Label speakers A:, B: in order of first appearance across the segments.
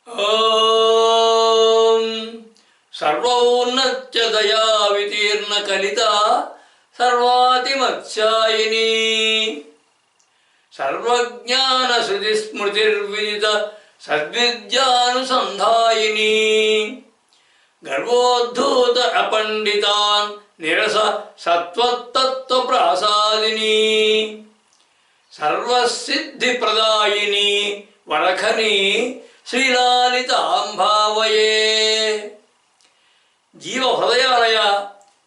A: ఓం సర్వోన్నత్య దయా వితీర్ణ కలిత సర్వాతిమత్స్యాయిని సర్వజ్ఞాన శృతి స్మృతిర్విదిత సద్విద్యానుసంధాయిని గర్వోద్ధూత అపండితాన్ నిరస సత్వతత్వ ప్రాసాదిని సర్వసిద్ధి ప్రదాయిని వరఖని శ్రీలాలితాంభావయే. జీవ హృదయాలయ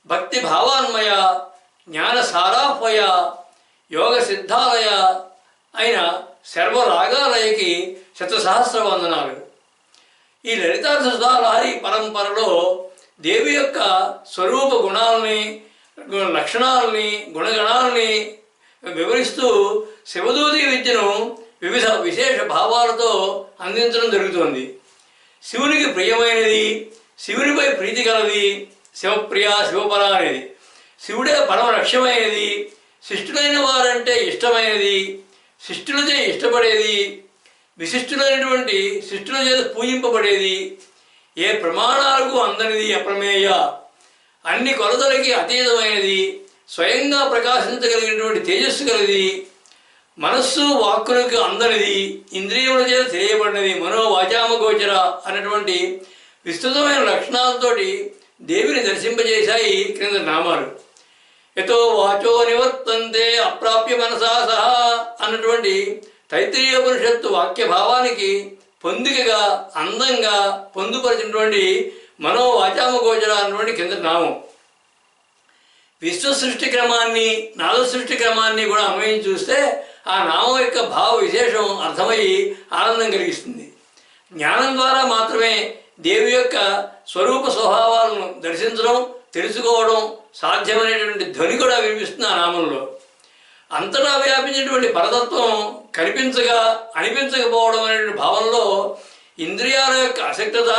A: భక్తి భావాన్మయ జ్ఞాన సారాహ్వయ యోగ సిద్ధాలయ అయిన సర్వరాగాలయకి శతసహస్ర వందనాలు. ఈ లలితాసుధాలహరి పరంపరలో దేవి యొక్క స్వరూప గుణాలని లక్షణాలని గుణగణాలని వివరిస్తూ శివదూతి విద్యను వివిధ విశేష భావాలతో అందించడం జరుగుతోంది. శివునికి ప్రియమైనది, శివునిపై ప్రీతి కలది శివప్రియ శివపర అనేది. శివుడే పరమ లక్ష్యమైనది, శిష్టులైన వారంటే ఇష్టమైనది, శిష్టులచే ఇష్టపడేది, విశిష్టులైనటువంటి శిష్టుల చేత పూజింపబడేది, ఏ ప్రమాణాలకు అందనిది అప్రమేయ, అన్ని కొలతలకి అతీతమైనది, స్వయంగా ప్రకాశించగలిగినటువంటి తేజస్సు కలిది, మనస్సు వాక్కులకు అందనిది, ఇంద్రియముల చేత తెలియబడినది, మనోవాచామగోచర అన్నటువంటి విస్తృతమైన లక్షణాలతోటి దేవిని దర్శింపజేశాయి క్రింద నామాలు. యతో వాచో నివర్తంతే అప్రాప్య మనసా సహా అన్నటువంటి తైత్రీయోపనిషత్తు వాక్య భావానికి పొందికగా అందంగా పొందుపరిచినటువంటి మనోవాచామగోచర అన్నటువంటి కింద నామం. విశ్వ సృష్టి క్రమాన్ని నాద సృష్టి క్రమాన్ని కూడా అన్వయించి చూస్తే ఆ నామం యొక్క భావ విశేషం అర్థమయ్యి ఆనందం కలిగిస్తుంది. జ్ఞానం ద్వారా మాత్రమే దేవి యొక్క స్వరూప స్వభావాలను దర్శించడం తెలుసుకోవడం సాధ్యమైనటువంటి ధ్వని కూడా వినిపిస్తుంది ఆ నామంలో. అంతటా వ్యాపించినటువంటి పరతత్వం కనిపించగా అనిపించకపోవడం అనేటువంటి భావంలో ఇంద్రియాల యొక్క అసక్తత,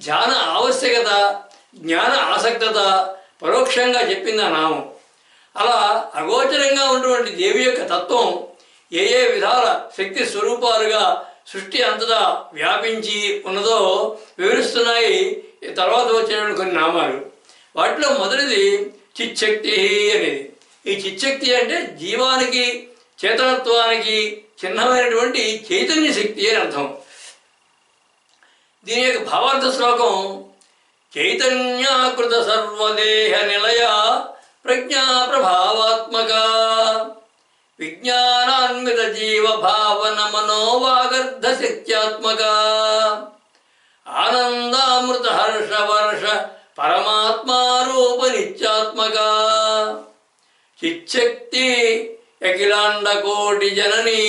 A: ధ్యాన ఆవశ్యకత, జ్ఞాన ఆసక్తత పరోక్షంగా చెప్పింది ఆ నామం. అలా అగోచరంగా ఉన్నటువంటి దేవి యొక్క తత్వం ఏ ఏ విధాల శక్తి స్వరూపాలుగా సృష్టి అంతటా వ్యాపించి ఉన్నదో వివరిస్తున్నాయి తర్వాత వచ్చినటువంటి కొన్ని నామాలు. వాటిలో మొదటిది చిచ్చక్తి అనేది. ఈ చిచ్చక్తి అంటే జీవానికి చేతనత్వానికి చిహ్నమైనటువంటి చైతన్య శక్తి అని అర్థం. దీని యొక్క భావార్థ శ్లోకం చైతన్యాకృత సర్వదేహ నిలయ ప్రజ్ఞా ప్రభావాత్మక విజ్ఞానాన్విత జీవ భావన మనోవాగర్ధ శక్త్యాత్మక ఆనందామృత హర్ష వర్ష పరమాత్మారూప నిత్యాత్మక చిచ్చక్తి అఖిలాండ కోటి జనని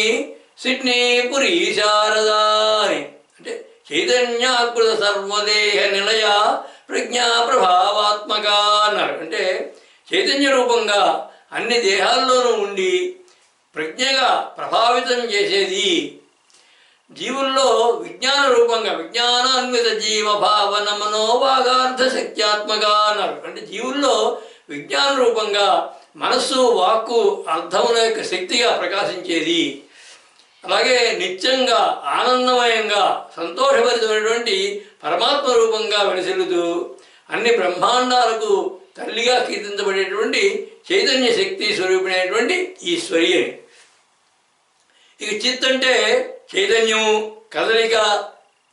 A: సిడ్నీపురి శారదా అని. అంటే చైతన్యాకృత సర్వదేహ నిలయ ప్రజ్ఞా ప్రభావాత్మక అన్నారు. అంటే చైతన్య రూపంగా అన్ని దేహాల్లోనూ ఉండి ప్రజ్ఞగా ప్రభావితం చేసేది, జీవుల్లో విజ్ఞాన రూపంగా విజ్ఞానాన్విత జీవ భావన మనోవాగార్థ శక్త్యాత్మక అన్నారు. అంటే జీవుల్లో విజ్ఞాన రూపంగా మనస్సు వాక్కు అర్థముల యొక్క శక్తిగా ప్రకాశించేది, అలాగే నిత్యంగా ఆనందమయంగా సంతోషభరితమైనటువంటి పరమాత్మ రూపంగా వెలసిల్లుతూ అన్ని బ్రహ్మాండాలకు తల్లిగా కీర్తించబడేటువంటి చైతన్య శక్తి స్వరూపిణైనటువంటి ఈశ్వరి అని. ఇక చిత్ అంటే చైతన్యము, కదలిక,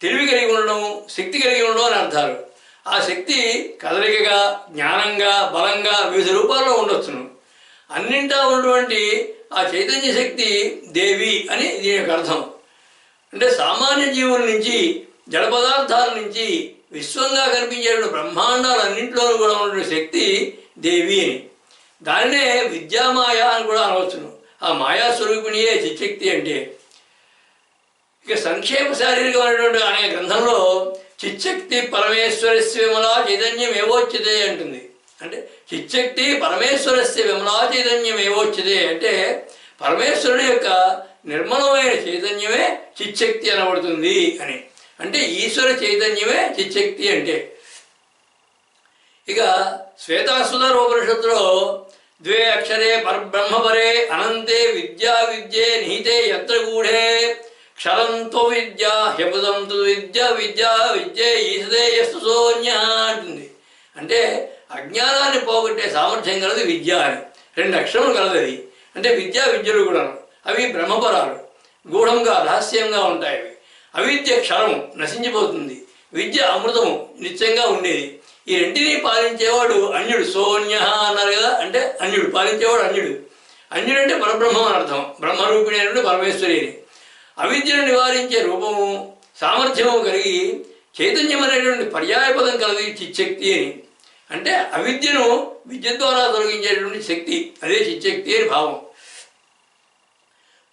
A: తెలివి కలిగి ఉండడం, శక్తి కలిగి ఉండడం అని అర్థాలు. ఆ శక్తి కదలికగా, జ్ఞానంగా, బలంగా వివిధ రూపాల్లో ఉండొచ్చును. అన్నింటా ఉన్నటువంటి ఆ చైతన్య శక్తి దేవి అని దీని యొక్క అర్థం. అంటే సామాన్య జీవుల నుంచి, జడ పదార్థాల నుంచి విశ్వంగా కనిపించేటువంటి బ్రహ్మాండాలన్నింటిలోనూ కూడా ఉన్నటువంటి శక్తి దేవి అని. దానినే విద్యామాయ అని కూడా అనవచ్చును. ఆ మాయాస్వరూపిణియే చిచ్చక్తి అంటే. ఇక సంక్షేప శారీరకమైనటువంటి అనే గ్రంథంలో చిచ్చక్తి పరమేశ్వరస్య విమలా చైతన్యం ఏవోచ్యతే అంటుంది. అంటే చిచ్చక్తి పరమేశ్వరస్య విమలా చైతన్యం ఏవోచ్యతే అంటే పరమేశ్వరుని యొక్క నిర్మలమైన చైతన్యమే చిచ్చక్తి అనబడుతుంది అని. అంటే ఈశ్వర చైతన్యమే చిచ్చక్తి అంటే. ఇక శ్వేతాసుధరోపనిషత్తులో ద్వే అక్షరే పరబ్రహ్మపరే అనంతే విద్యా విద్యే నిహితే యత్ర గూఢే క్షరంతో విద్య హ్యపుదంతు విద్య విద్య విద్య ఈసదే యస్తు సోన్య అంటుంది. అంటే అజ్ఞానాన్ని పోగొట్టే సామర్థ్యం కలది విద్య అని. 2 అక్షరములు కలదు అది. అంటే విద్యా విద్యలు కూడా అవి బ్రహ్మపరాలు, గూఢంగా రహస్యంగా ఉంటాయి. అవి అవిద్య క్షరము నశించిపోతుంది, విద్య అమృతము నిత్యంగా ఉండేది. ఈ రెంటిని పాలించేవాడు అన్యుడు. సోన్య అన్నారు కదా, అంటే అన్యుడు, పాలించేవాడు అన్యుడు. అన్యుడు అంటే పరబ్రహ్మం అని అర్థం, బ్రహ్మరూపిణి అనేటువంటి పరమేశ్వరి అని. అవిద్యను నివారించే రూపము సామర్థ్యము కలిగి చైతన్యం అనేటువంటి పర్యాయపదం కలది చిచ్చక్తి అని. అంటే అవిద్యను విద్య ద్వారా తొలగించేటువంటి శక్తి, అదే చిచ్చక్తి అని భావం.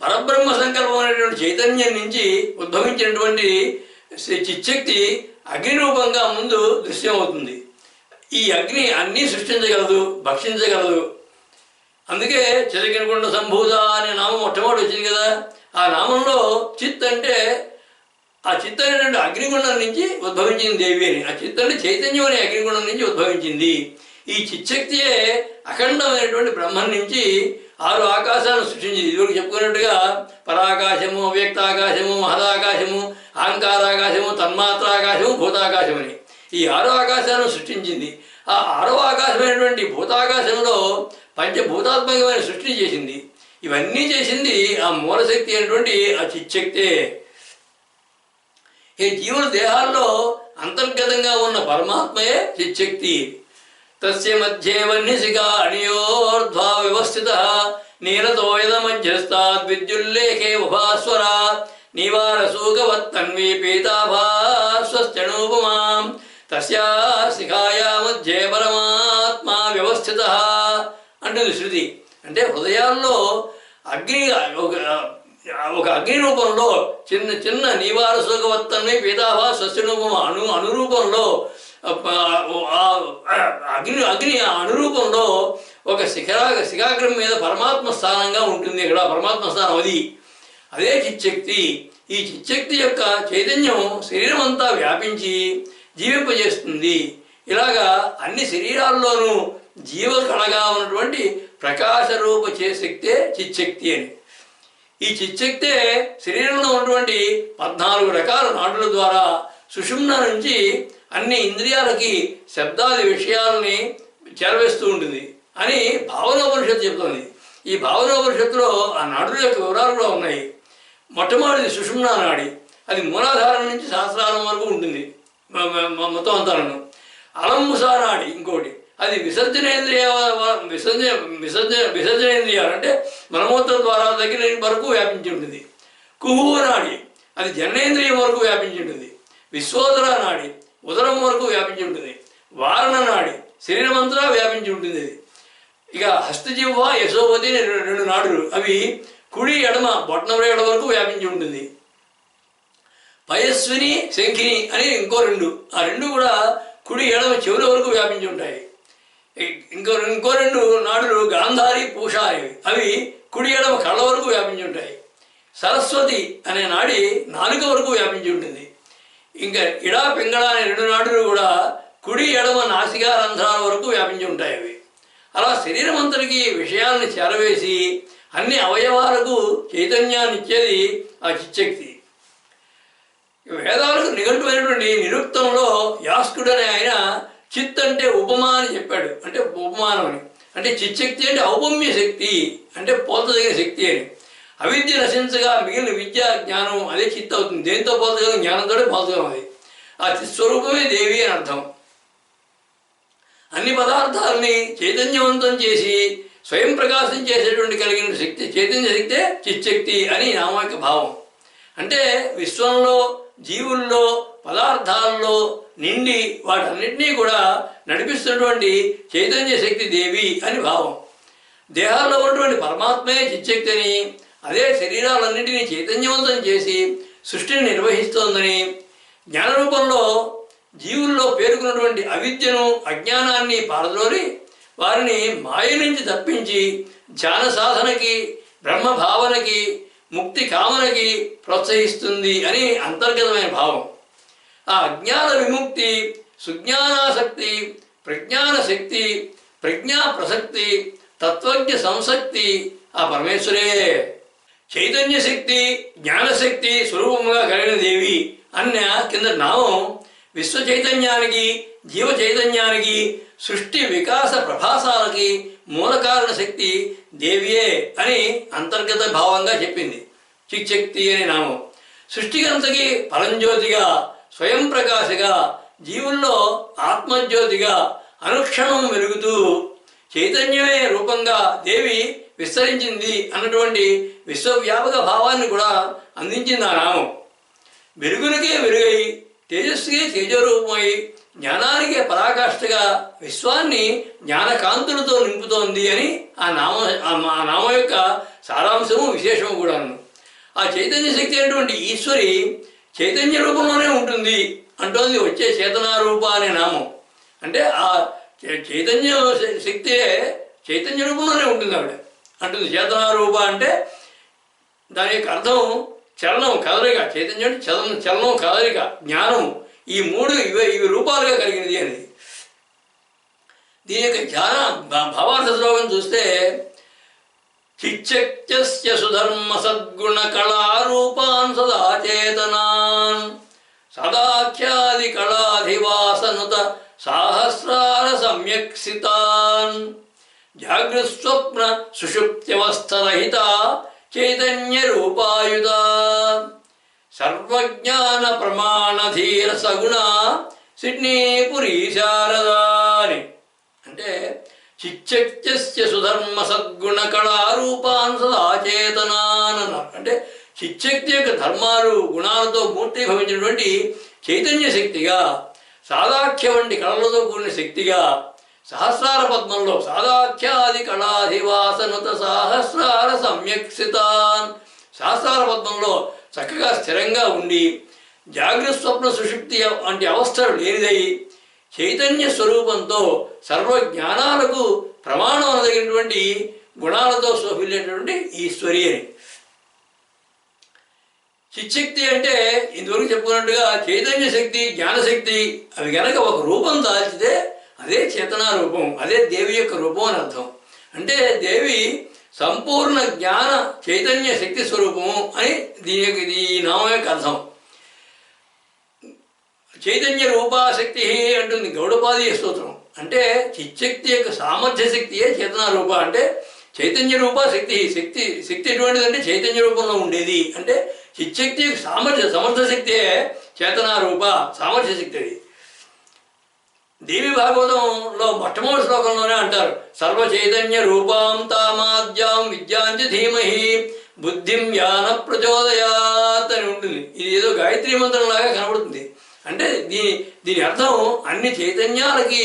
A: పరబ్రహ్మ సంకల్పం అనేటువంటి చైతన్యం నుంచి ఉద్భవించినటువంటి చిచ్చక్తి అగ్ని రూపంగా ముందు దృశ్యమవుతుంది. ఈ అగ్ని అన్నీ సృష్టించగలదు, భక్షించగలదు. అందుకే చిరకినకుండ సంభూత అనే నామం మొట్టమొదటి వచ్చింది కదా. ఆ నామంలో చిత్ అంటే ఆ చిత్ అనేటువంటి అగ్నిగుండం నుంచి ఉద్భవించింది దేవి అని. ఆ చిత్ అంటే చైతన్యం అనే అగ్నిగుండం నుంచి ఉద్భవించింది. ఈ చిచ్చక్తియే అఖండమైనటువంటి బ్రహ్మం నుంచి 6 ఆకాశాలను సృష్టించింది. ఇదివరకు చెప్పుకున్నట్టుగా పరాకాశము, అవ్యక్తాకాశము, మహదాకాశము, అహంకారాకాశము, తన్మాత్రాకాశము, భూతాకాశం అని ఈ 6 ఆకాశాలను సృష్టించింది. ఆ 6వ ఆకాశమైనటువంటి భూతాకాశంలో పంచభూతాత్మకమైన సృష్టి చేసింది. ఇవన్నీ చేసింది ఆ మూలశక్తి అనేటువంటి ఆ చిచ్చక్తే. ఈ జీవుల దేహాల్లో అంతర్గతంగా ఉన్న పరమాత్మయే చిచ్చక్తి. తస్య మధ్యే వన్యసికా అణియోర్ధ్వా వ్యవస్థిత నీలతోయద మధ్యస్థాద్ విద్యుల్లేఖే ఉభాస్వర నివారసూకవత్తన్వీ పీతాభాస్వశ్చనూపమాం తస్యా శిఖాయా మధ్యే పరమాత్మ వ్యవస్థిత అంటుంది శృతి. అంటే హృదయాల్లో అగ్ని ఒక అగ్ని రూపంలో చిన్న చిన్న నివారసూకవత్తన్వీ పీతాభా స్వస్యనూపమ అనురూపంలో అగ్ని అనురూపంలో ఒక శిఖాగ్రం మీద పరమాత్మ స్థానంగా ఉంటుంది. ఇక్కడ పరమాత్మ స్థానం అదే చిచ్చక్తి. ఈ చిచ్చక్తి యొక్క చైతన్యం శరీరం అంతా వ్యాపించి జీవింపజేస్తుంది. ఇలాగా అన్ని శరీరాల్లోనూ జీవకళగా ఉన్నటువంటి ప్రకాశరూప శక్తే చిచ్చక్తి అని. ఈ చిచ్చక్తే శరీరంలో ఉన్నటువంటి 14 రకాల నాడుల ద్వారా సుషుమ్న నుంచి అన్ని ఇంద్రియాలకి శబ్దాది విషయాలని చేరవేస్తూ ఉంటుంది అని భావనోపనిషత్తు చెబుతుంది. ఈ భావనోపనిషత్తులో ఆ నాడుల యొక్క వివరాలు కూడా ఉన్నాయి. మొట్టమొదటిది సుషుమ్నా నాడి. అది మూలాధారం నుంచి సహస్రారం వరకు ఉంటుంది మొత్తం అంతాలను. అలంబుసా నాడి ఇంకోటి, అది విసర్జనేంద్రియాలు అంటే మలమూత్ర ద్వారా దగ్గర వరకు వ్యాపించి ఉంటుంది. కుహువ నాడి, అది జననేంద్రియం వరకు వ్యాపించి ఉంటుంది. విశ్వోదర నాడి ఉదరం వరకు వ్యాపించి ఉంటుంది. వారణ నాడి శరీరమంతా వ్యాపించి ఉంటుంది. ఇక హస్తజిహ్వ యశోపతి 2 నాడులు, అవి కుడి ఎడమ బొట్టనవేళ వరకు వ్యాపించి ఉంటుంది. పయస్విని శంఖిని అని ఇంకో 2, ఆ 2 కూడా కుడి ఎడమ చెవుల వరకు వ్యాపించి ఉంటాయి. ఇంకో 2 నాడులు గాంధారి పూషారి, అవి కుడి ఎడమ కళ్ళ వరకు వ్యాపించి ఉంటాయి. సరస్వతి అనే నాడి నాలుక వరకు వ్యాపించి ఉంటుంది. ఇంకా ఇడా పింగళ అనే 2 నాడులు కూడా కుడి ఎడమ నాసికా రంధ్రాల వరకు వ్యాపించి ఉంటాయి. అవి అలా శరీరం అంతటికి విషయాలను చేరవేసి అన్ని అవయవాలకు చైతన్యాన్ని ఇచ్చేది ఆ చిచ్చక్తి. వేదాలకు నిఘంటువైనటువంటి నిరుక్తంలో యాస్కుడు అనే ఆయన చిత్ అంటే ఉపమా అని చెప్పాడు. అంటే ఉపమానం అని, అంటే చిచ్చక్తి అంటే ఔపమ్య శక్తి, అంటే పోల్చదగిన శక్తి అని. అవిద్య నశించగా మిగిలిన విద్య జ్ఞానం అదే చిత్ అవుతుంది. దేంతో పోల్చగలం? జ్ఞానంతో పోల్చగలం. అది ఆ చిత్స్వరూపమే దేవి అని అర్థం. అన్ని పదార్థాలని చైతన్యవంతం చేసి స్వయం ప్రకాశం చేసేటువంటి కలిగిన శక్తి చైతన్య శక్తే చిచ్చక్తి అని నామక భావం. అంటే విశ్వంలో జీవుల్లో పదార్థాల్లో నిండి వాటన్నిటినీ కూడా నడిపిస్తున్నటువంటి చైతన్య శక్తి దేవి అని భావం. దేహాల్లో ఉన్నటువంటి పరమాత్మే చిచ్చక్తి అని, అదే శరీరాలన్నింటినీ చైతన్యవంతం చేసి సృష్టిని నిర్వహిస్తోందని, జ్ఞానరూపంలో జీవుల్లో పేరుకున్నటువంటి అవిద్యను అజ్ఞానాన్ని పారద్రోలి వారిని మాయ నుంచి తప్పించి ధ్యాన సాధనకి బ్రహ్మభావనకి ముక్తి కామనకి ప్రోత్సహిస్తుంది అని అంతర్గతమైన భావం. ఆ అజ్ఞాన విముక్తి, సుజ్ఞానాసక్తి, ప్రజ్ఞాన శక్తి, ప్రజ్ఞా ప్రసక్తి, తత్వజ్ఞ సంసక్తి ఆ పరమేశ్వరే. చైతన్య శక్తి జ్ఞానశక్తి స్వరూపముగా కలిగిన దేవి అన్న కింద నామం విశ్వ చైతన్యానికి జీవ చైతన్యానికి సృష్టి వికాస ప్రభాసాలకి మూలకారణ శక్తి దేవియే అని అంతర్గత భావంగా చెప్పింది. చిక్శక్తి అనే నామం సృష్టికంతకి పరంజ్యోతిగా స్వయం ప్రకాశగా జీవుల్లో ఆత్మజ్యోతిగా అనుక్షణం వెలుగుతూ చైతన్యమే రూపంగా దేవి విస్తరించింది అన్నటువంటి విశ్వవ్యాపక భావాన్ని కూడా అందించింది ఆ నామం. వెలుగులకే వెలుగై తేజస్సుకే తేజరూపమై జ్ఞానానికే పరాకాష్ఠగా విశ్వాన్ని జ్ఞానకాంతులతో నింపుతోంది అని ఆ నామం యొక్క సారాంశము విశేషము కూడాను. ఆ చైతన్య శక్తి అయినటువంటి ఈశ్వరి చైతన్య రూపంలోనే ఉంటుంది అంటోంది వచ్చే చేతనారూప అనే నామం. అంటే ఆ చైతన్య శక్తి చైతన్య రూపంలోనే ఉంటుంది ఆవిడ అంటుంది. చేతనారూప అంటే దాని యొక్క అర్థం చలనం కదలిక. చైతన్యం అంటే చలనం కదలిక జ్ఞానం ఈ మూడు ఇవి రూపాలుగా కలిగినది అనేది. దీని యొక్క ధ్యాన భావార్థ శ్లోకం చూస్తే చిచ్చక్త్యస్య సుధర్మ సద్గుణ కళారూపాన్ సదా చేతనాన్ సదాఖ్యాది కళాధివాసనుత సాహస్రార సమ్యక్సితాన్ జాగృస్వప్న సుషుప్త్యవస్థరహిత చైతన్య రూపాయుధ సర్వజ్ఞాన ప్రమాణధీర సగుణ సిడ్నీపురీ శారదాని. అంటే చిచ్చక్త్యస్య సుధర్మ సద్గుణ కళారూపాన్ సదా చేతనాన్ అన్నారు. అంటే చిచ్చక్తి యొక్క ధర్మాలు గుణాలతో మూర్తిభవించినటువంటి చైతన్య శక్తిగా సాదాఖ్య వంటి కళలతో కూడిన శక్తిగా సహస్రార పద్మంలో సాదాఖ్యాది కళాధివాసనుత సహస్రార సమ్యక్సితాన్ సహస్రార పద్మంలో చక్కగా స్థిరంగా ఉండి జాగ్రత్త స్వప్న సుషుప్తి వంటి అవస్థలు లేనిదై చైతన్య స్వరూపంతో సర్వజ్ఞానాలకు ప్రమాణం అనదగినటువంటి గుణాలతో శోభిల్లేటువంటి ఈశ్వరి అని. చిచ్చక్తి అంటే ఇంతవరకు చెప్పుకున్నట్టుగా చైతన్య శక్తి జ్ఞానశక్తి అవి కనుక ఒక రూపం దాల్చితే అదే చేతనా రూపం, అదే దేవి యొక్క రూపం అని అర్థం. అంటే దేవి సంపూర్ణ జ్ఞాన చైతన్య శక్తి స్వరూపము అని ఈ నామం యొక్క అర్థం. చైతన్య రూపాశక్తి అంటుంది గౌడపాది స్తోత్రం. అంటే చిచ్చక్తి యొక్క సామర్థ్య శక్తియే చేతనా రూప. అంటే చైతన్య రూప శక్తి శక్తి ఎటువంటిదంటే చైతన్య రూపంలో ఉండేది. అంటే చిచ్చక్తి యొక్క సమర్థ శక్తియే చేతనా రూప సామర్థ్య శక్తి. అది దేవి భాగవతంలో మొట్టమొదటి శ్లోకంలోనే అంటారు సర్వ చైతన్య రూపాం తామాద్యాం విద్యాంచ ధీమహి బుద్ధిం యాన ప్రచోదయాత్ అని ఉంటుంది. ఇది ఏదో గాయత్రీ మంత్రంలాగా కనబడుతుంది. అంటే దీని అర్థం అన్ని చైతన్యాలకి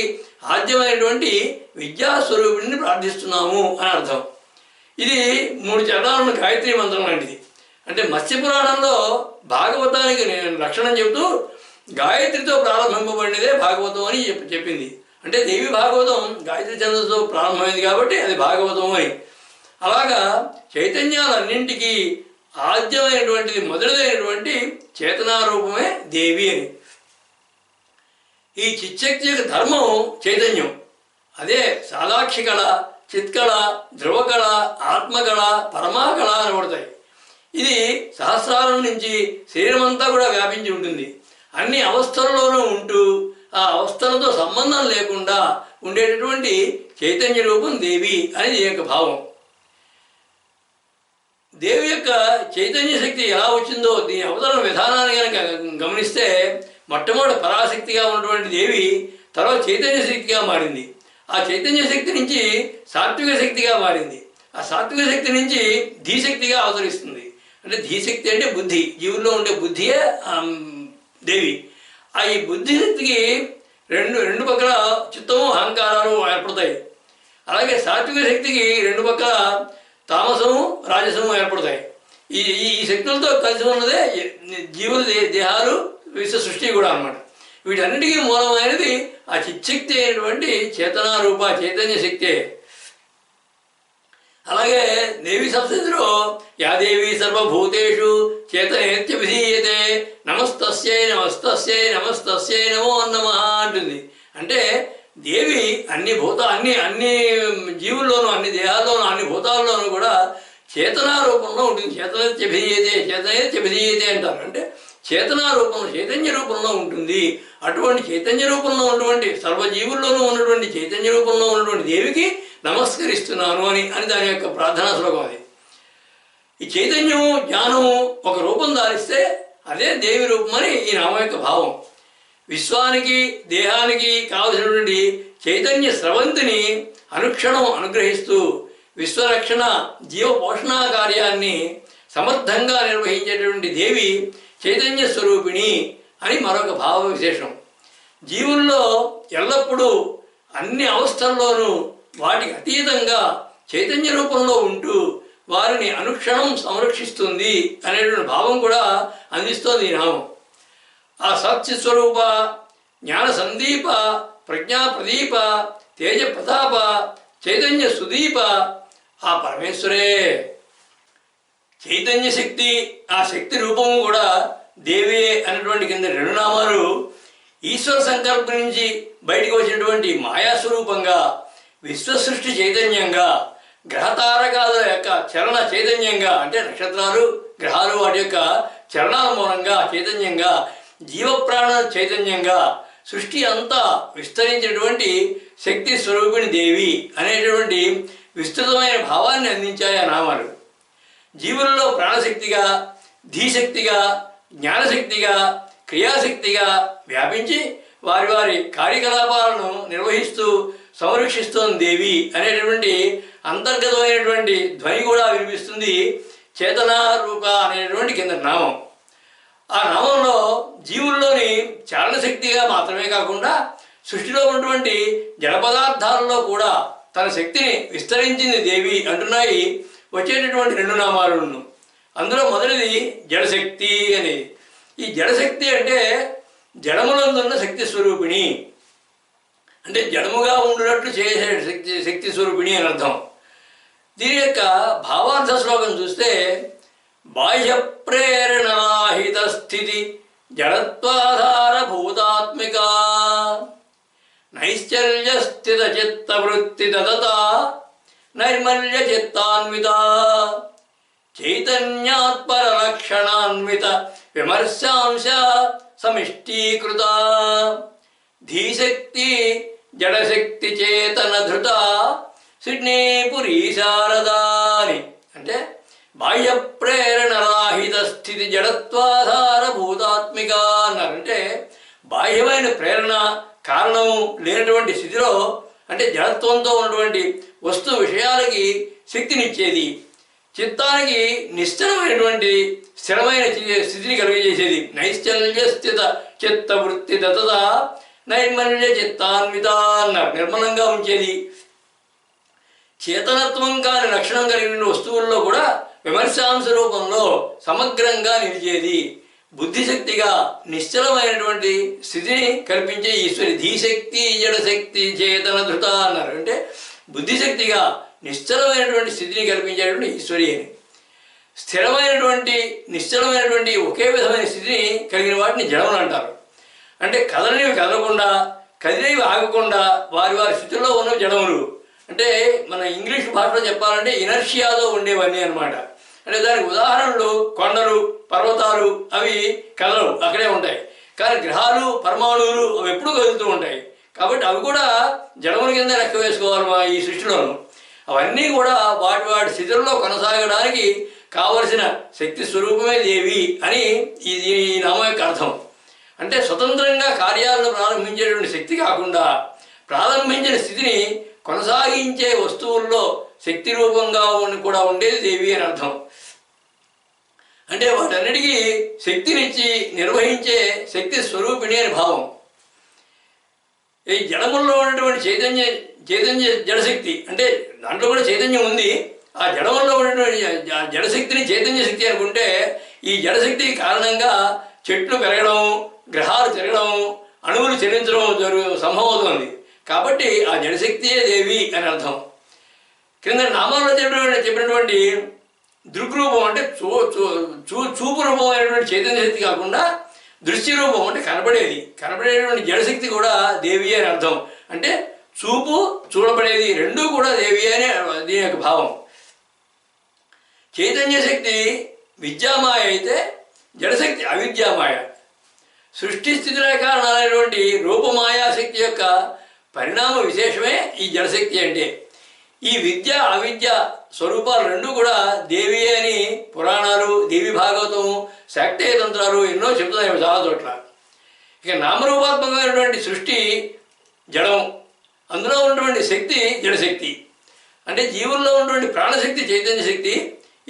A: ఆద్యమైనటువంటి విద్యాస్వరూపిణిని ప్రార్థిస్తున్నాము అని అర్థం. ఇది 3 చరణాలను గాయత్రీ మంత్రం లాంటిది. అంటే మత్స్యపురాణంలో భాగవతానికి లక్షణం చెబుతూ గాయత్రితో ప్రారంభింపబడినదే భాగవతం అని చెప్పింది. అంటే దేవి భాగవతం గాయత్రి ఛందస్సుతో ప్రారంభమైంది కాబట్టి అది భాగవతం అని. అలాగా చైతన్యాలన్నింటికీ ఆద్యమైనటువంటిది మొదటిదైనటువంటి చేతనారూపమే దేవి అని. ఈ చిచ్చక్తి యొక్క ధర్మం చైతన్యం. అదే సాదాక్షి కళ, చిత్కళ, ధ్రువకళ, ఆత్మకళ, పరమాకళ అనబడతాయి. ఇది సహస్రారం నుంచి శరీరమంతా కూడా వ్యాపించి ఉంటుంది. అన్ని అవస్థలలోనూ ఉంటూ ఆ అవస్థలతో సంబంధం లేకుండా ఉండేటటువంటి చైతన్య రూపం దేవి అని దీని యొక్క భావం. దేవి యొక్క చైతన్య శక్తి ఎలా వచ్చిందో దీని అవతరణ విధానాన్ని కనుక గమనిస్తే మొట్టమొదటి పరాశక్తిగా ఉన్నటువంటి దేవి తర్వాత చైతన్య శక్తిగా మారింది. ఆ చైతన్య శక్తి నుంచి సాత్విక శక్తిగా మారింది. ఆ సాత్విక శక్తి నుంచి ధీశక్తిగా అవతరిస్తుంది. అంటే ధీశక్తి అంటే బుద్ధి, జీవుల్లో ఉండే బుద్ధియే దేవి. ఆ ఈ బుద్ధి శక్తికి రెండు పక్కల చిత్తము అహంకారాలు ఏర్పడతాయి. అలాగే సాత్విక శక్తికి 2 పక్కల తామసము రాజసము ఏర్పడతాయి. ఈ శక్తులతో కలిసి ఉన్నదే జీవుల దేహాలు విశ్వ సృష్టి కూడా అన్నమాట. వీటన్నిటికీ మూలమైనది ఆ చిచ్చక్తి అయినటువంటి చేతనారూప చైతన్య శక్తే. అలాగే దేవి సప్తశతిలో యాదేవి సర్వభూతేషు చేతనేత్య విధీయతే నమస్తస్యై నమస్తస్యై నమస్తస్యై నమో నమః అంటుంది. అంటే దేవి అన్ని జీవుల్లోనూ అన్ని దేహాల్లోనూ అన్ని భూతాల్లోనూ కూడా చేతనా రూపంలో ఉంటుంది. చేతనైతే అంటారు. అంటే చేతనా రూపంలో, చైతన్య రూపంలో ఉంటుంది. అటువంటి చైతన్య రూపంలో ఉన్నటువంటి సర్వజీవుల్లోనూ ఉన్నటువంటి చైతన్య రూపంలో ఉన్నటువంటి దేవికి నమస్కరిస్తున్నాను అని దాని యొక్క ప్రార్థనా శ్లోకం అది. ఈ చైతన్యము జ్ఞానము ఒక రూపం ధారిస్తే అదే దేవి రూపం అని ఈ నామం యొక్క భావం. విశ్వానికి దేహానికి కావలసినటువంటి చైతన్య స్రవంతిని అనుక్షణం అనుగ్రహిస్తూ విశ్వరక్షణ జీవ పోషణ కార్యాన్ని సమర్థంగా నిర్వహించేటటువంటి దేవి చైతన్య స్వరూపిణి అని మరొక భావ విశేషం. జీవుల్లో ఎల్లప్పుడూ అన్ని అవస్థల్లోనూ వాటికి అతీతంగా చైతన్య రూపంలో ఉంటూ వారిని అనుక్షణం సంరక్షిస్తుంది అనేటువంటి భావం కూడా అందిస్తోంది ఈ నామం. ఆ సత్య స్వరూప, జ్ఞాన సందీప, ప్రజ్ఞా ప్రదీప, తేజ ప్రతాప, చైతన్య సుదీప ఆ పరమేశ్వరే. చైతన్య శక్తి, ఆ శక్తి రూపము కూడా దేవే అనేటువంటి కింద రెండు నామాలు ఈశ్వర సంకల్పం నుంచి బయటికి వచ్చినటువంటి మాయాస్వరూపంగా, విశ్వసృష్టి చైతన్యంగా, గ్రహతారకాల యొక్క చలన చైతన్యంగా, అంటే నక్షత్రాలు గ్రహాలు వాటి యొక్క చలనాల మూలంగా చైతన్యంగా, జీవప్రాణ చైతన్యంగా సృష్టి అంతా విస్తరించినటువంటి శక్తి స్వరూపిణి దేవి అనేటువంటి విస్తృతమైన భావాన్ని అందించాయి ఆ నామాలు. జీవులలో ప్రాణశక్తిగా, ధీశక్తిగా, జ్ఞానశక్తిగా, క్రియాశక్తిగా వ్యాపించి వారి వారి కార్యకలాపాలను నిర్వహిస్తూ సంరక్షిస్తోంది దేవి అనేటువంటి అంతర్గతమైనటువంటి ధ్వని కూడా వినిపిస్తుంది చేతనా రూప అనేటువంటి కింద నామం. ఆ నామంలో జీవుల్లోని చాలనశక్తిగా మాత్రమే కాకుండా సృష్టిలో ఉన్నటువంటి జడ పదార్థాలలో కూడా తన శక్తిని విస్తరించింది దేవి అంటున్నాయి వచ్చేటటువంటి రెండు నామాలను. అందులో మొదటిది జడశక్తి అనేది. ఈ జడశక్తి అంటే జడములందున్న శక్తి స్వరూపిణి, అంటే జడముగా ఉండినట్లు చేసే శక్తి స్వరూపిణి అని అర్థం. దీని యొక్క భావార్థ శ్లోకం చూస్తే బాహ్య ప్రేరణాహిత స్థితి జడత్వాధార భూతాత్మిక నైశ్చల్య స్థిత చిత్త వృత్తి దదత నైర్మల్య చిత్తాన్విత చైతన్యాత్పర లక్షణాన్విత విమర్శాంశ సమిష్టీకృత ధీశక్తి జడశక్తి చేతన ధృత సిడ్నీపురీ శారదాని. అంటే బాహ్య ప్రేరణ రాహిత స్థితి జడత్వాధార భూతాత్మిక అన్నారు. అంటే బాహ్యమైన ప్రేరణ కారణము లేనటువంటి స్థితిలో, అంటే జడత్వంతో ఉన్నటువంటి వస్తు విషయాలకి శక్తినిచ్చేది, చిత్తానికి నిశ్చలమైనటువంటి స్థిరమైన స్థితిని కలిగజేసేది. నైశ్చల్య స్థిత చిత్త వృత్తి దతత నైర్మల్య చిత్తాన్విత అన్నారు. నిర్మలంగా ఉంచేది. చేతనత్వం కాని లక్షణం కలిగిన వస్తువుల్లో కూడా విమర్శాంశ రూపంలో సమగ్రంగా నిలిచేది. బుద్ధిశక్తిగా నిశ్చలమైనటువంటి స్థితిని కల్పించే ఈశ్వరి. ధీశక్తి జడశక్తి చేతన ధృత అన్నారు. అంటే బుద్ధిశక్తిగా నిశ్చలమైనటువంటి స్థితిని కల్పించేటువంటి ఈశ్వరి అని. స్థిరమైనటువంటి నిశ్చలమైనటువంటి ఒకే విధమైన స్థితిని కలిగిన వాటిని జడములు అంటారు. అంటే కదలనివి కదలకుండా, కదిలేవి ఆగకుండా వారి వారి స్థితిలో ఉన్న జడములు. అంటే మన ఇంగ్లీష్ భాషలో చెప్పాలంటే ఇనర్షియాతో ఉండేవన్నీ అనమాట. అంటే దానికి ఉదాహరణలు కొండలు, పర్వతాలు అవి కదలవు, అక్కడే ఉంటాయి. కానీ గ్రహాలు, పరమాణువులు అవి ఎప్పుడూ కదులుతూ ఉంటాయి. కాబట్టి అవి కూడా జడముల కింద లెక్క వేసుకోవాలి మా ఈ సృష్టిలోను. అవన్నీ కూడా వాటి వాటి స్థితుల్లో కొనసాగడానికి కావలసిన శక్తి స్వరూపమే దేవి అని ఈ నామం యొక్క అర్థం. అంటే స్వతంత్రంగా కార్యాలను ప్రారంభించేటువంటి శక్తి కాకుండా ప్రారంభించిన స్థితిని కొనసాగించే వస్తువుల్లో శక్తి రూపంగా కూడా ఉండేది దేవి అని అర్థం. అంటే వాటన్నిటికీ శక్తినిచ్చి నిర్వహించే శక్తి స్వరూపిణి అని భావం. ఈ జడముల్లో ఉన్నటువంటి చైతన్య జడశక్తి, అంటే దాంట్లో కూడా చైతన్యం ఉంది. ఆ జడముల్లో ఉన్నటువంటి జడశక్తిని చైతన్య శక్తి అనుకుంటే ఈ జడశక్తి కారణంగా చెట్లు పెరగడం, గ్రహాలు తిరగడం, అణువులు చలించడం సంభవమవుతుంది. కాబట్టి ఆ జడశక్తియే దేవి అని అర్థం. క్రింద నామాల్లో చెప్పినటువంటి దృగ్రూపం అంటే చూపు రూపం అయినటువంటి చైతన్య శక్తి కాకుండా దృశ్య రూపం అంటే కనబడేటువంటి జడశక్తి కూడా దేవి అని అర్థం. అంటే చూపు, చూడబడేది రెండూ కూడా దేవి అనే దీని యొక్క భావం. చైతన్య శక్తి విద్యామాయ అయితే జడశక్తి అవిద్యామాయ. సృష్టి స్థితిలో కారణమైనటువంటి రూపమాయాశక్తి యొక్క పరిణామ విశేషమే ఈ జడశక్తి అంటే. ఈ విద్య అవిద్య స్వరూపాలు రెండు కూడా దేవి అని పురాణాలు, దేవి భాగవతము, శాక్తేయ తంత్రాలు ఎన్నో చెబుతున్నాయి చాలా చోట్ల. ఇక నామరూపాత్మకమైనటువంటి సృష్టి జడం, అందులో ఉన్నటువంటి శక్తి జడశక్తి. అంటే జీవుల్లో ఉన్నటువంటి ప్రాణశక్తి చైతన్య శక్తి,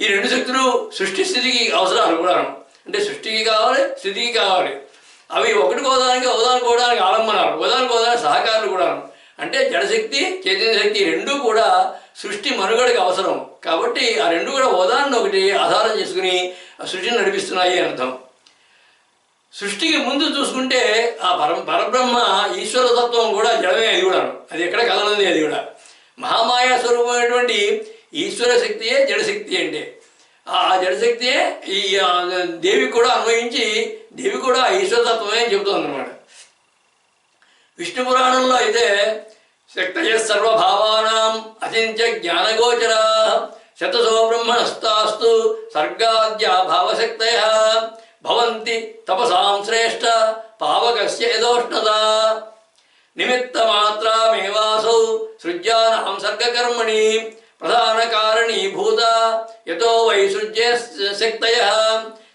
A: ఈ రెండు శక్తులు సృష్టి స్థితికి అవసరాలు కూడా. అంటే సృష్టికి కావాలి, స్థితికి కావాలి. అవి ఒకదానికి ఆలంబనాలు, ఒకదానికి సహకారాలు కూడా. అంటే జడశక్తి చైతన్య శక్తి రెండూ కూడా సృష్టి మనుగడకి అవసరం. కాబట్టి ఆ రెండు కూడా ఒకటి ఆధారం చేసుకుని సృష్టిని నడిపిస్తున్నాయి అని అర్థం. సృష్టికి ముందు చూసుకుంటే ఆ పరబ్రహ్మ ఈశ్వర తత్వం కూడా జడమే. అది కూడా అది ఎక్కడ కదలది. అది కూడా మహామాయా స్వరూపమైనటువంటి ఈశ్వర శక్తియే జడశక్తి. అంటే ఆ జడశక్తియే ఈ దేవి కూడా అన్వయించి దేవి కూడా ఈశ్వరతత్వమే అని చెబుతోంది అనమాట. విష్ణు పురాణంలో అయితే శక్తయ సర్వభావానాం అచింత్య జ్ఞానగోచరా శతసో బ్రహ్మణస్తాస్తు సర్గాద్య భావశక్తయ భవంతి తపసాం శ్రేష్ఠ పావకస్య యదోష్ణత నిమిత్తమాత్రమేవాసౌ సృజ్యానాం సర్గకర్మణి ప్రధాన కారణీభూత యతో వై సృజ్య శక్తయ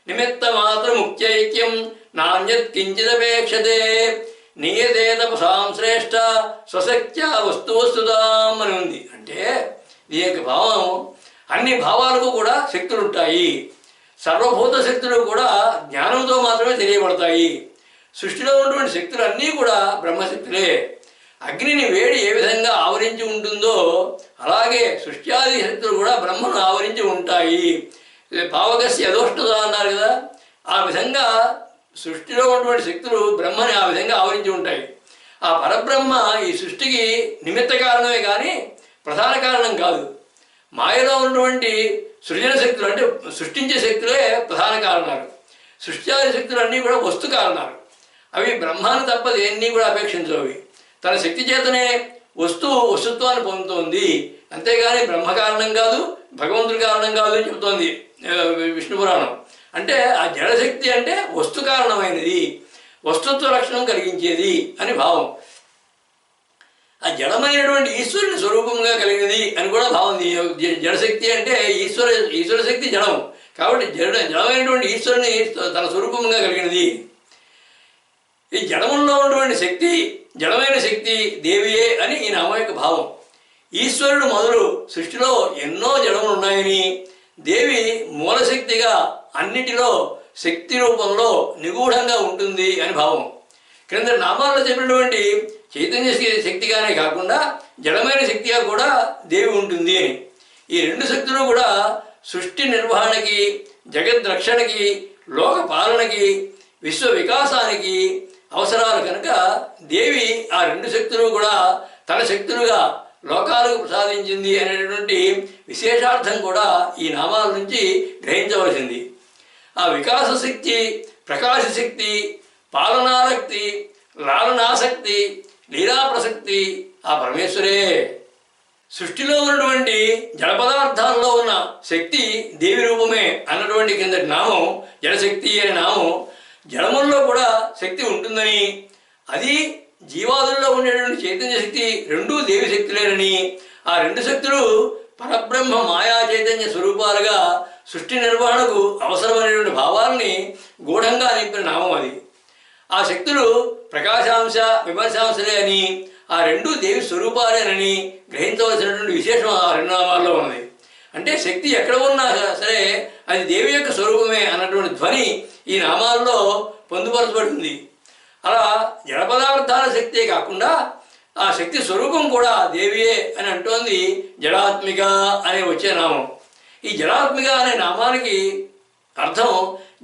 A: నిమిత్తమాత్రముఖ్యైక్యం నాణ్యత్ కించిదపేక్షతే నియతే తపసాం శ్రేష్ఠ స్వశక్త్యా వస్తుతాం అని ఉంది. అంటే ఈ యొక్క భావం అన్ని భావాలకు కూడా శక్తులు ఉంటాయి. సర్వభూత శక్తులు కూడా జ్ఞానంతో మాత్రమే తెలియబడతాయి. సృష్టిలో ఉన్నటువంటి శక్తులు అన్నీ కూడా బ్రహ్మశక్తులే. అగ్నిని వేడి ఏ విధంగా ఆవరించి ఉంటుందో అలాగే సృష్ట్యాది శక్తులు కూడా బ్రహ్మను ఆవరించి ఉంటాయి. పావకస్య యదోష్ణత అన్నారు కదా, ఆ విధంగా సృష్టిలో ఉన్నటువంటి శక్తులు బ్రహ్మని ఆ విధంగా ఆవరించి ఉంటాయి. ఆ పరబ్రహ్మ ఈ సృష్టికి నిమిత్త కారణమే కానీ ప్రధాన కారణం కాదు. మాయలో ఉన్నటువంటి సృజన శక్తులు అంటే సృష్టించే శక్తులే ప్రధాన కారణాలు. సృష్ట్యాది శక్తులు అన్నీ కూడా వస్తు కారణాలు. అవి బ్రహ్మాన్ని తప్ప దేన్ని కూడా అపేక్షించవి. తన శక్తి చేతనే వస్తుత్వాన్ని పొందుతోంది. అంతేగాని బ్రహ్మ కారణం కాదు, భగవంతుడి కారణం కాదు అని చెబుతోంది విష్ణు పురాణం. అంటే ఆ జడశక్తి అంటే వస్తు కారణమైనది, వస్తుత్వ లక్షణం కలిగించేది అని భావం. ఆ జడమైనటువంటి ఈశ్వరుని స్వరూపంగా కలిగినది అని కూడా భావం. జడశక్తి అంటే ఈశ్వర శక్తి జడం కాబట్టి జడమైనటువంటి ఈశ్వరుని తన స్వరూపంగా కలిగినది. ఈ జడముల్లో ఉన్నటువంటి శక్తి, జడమైన శక్తి దేవియే అని ఈ నామం యొక్క భావం. ఈశ్వరుడు మొదలు సృష్టిలో ఎన్నో జడములు ఉన్నాయని, దేవి మూలశక్తిగా అన్నిటిలో శక్తి రూపంలో నిగూఢంగా ఉంటుంది అని భావం. క్రింద నామాల్లో చెప్పినటువంటి చైతన్య శక్తిగానే కాకుండా జడమైన శక్తిగా కూడా దేవి ఉంటుంది అని. ఈ రెండు శక్తులు కూడా సృష్టి నిర్వహణకి, జగద్రక్షణకి, లోక పాలనకి, విశ్వ వికాసానికి అవసరాలు కనుక దేవి ఆ రెండు శక్తులు కూడా తన శక్తులుగా లోకాలకు ప్రసాదించింది అనేటువంటి విశేషార్థం కూడా ఈ నామాల నుంచి గ్రహించవలసింది. ఆ వికాస శక్తి, ప్రకాశ శక్తి, పాలనాశక్తి, లాలనాశక్తి, లీలా ప్రసక్తి ఆ పరమేశ్వరే. సృష్టిలో ఉన్నటువంటి జడ పదార్థాల్లో ఉన్న శక్తి దేవి రూపమే అన్నటువంటి కిందటి నామం జడశక్తి అనే నామం. జడముల్లో కూడా శక్తి ఉంటుందని, అది జీవాదుల్లో ఉండేటువంటి చైతన్య శక్తి రెండూ దేవి శక్తులేనని, ఆ రెండు శక్తులు పరబ్రహ్మ మాయా చైతన్య స్వరూపాలుగా సృష్టి నిర్వహణకు అవసరమైనటువంటి భావాలని గూఢంగా నింపిన నామం అది. ఆ శక్తులు ప్రకాశాంశ విమర్శాంశలే అని, ఆ రెండూ దేవి స్వరూపాలేనని గ్రహించవలసినటువంటి విశేషం ఆ రెండు నామాల్లో ఉన్నది. అంటే శక్తి ఎక్కడ ఉన్నా సరే అది దేవి యొక్క స్వరూపమే అన్నటువంటి ధ్వని ఈ నామాల్లో పొందుపరచబడింది. అలా జడ పదార్థాల శక్తే కాకుండా ఆ శక్తి స్వరూపం కూడా దేవియే అని అంటోంది జడాత్మిక అనే వచ్చే నామం. ఈ జడాత్మిక అనే నామానికి అర్థం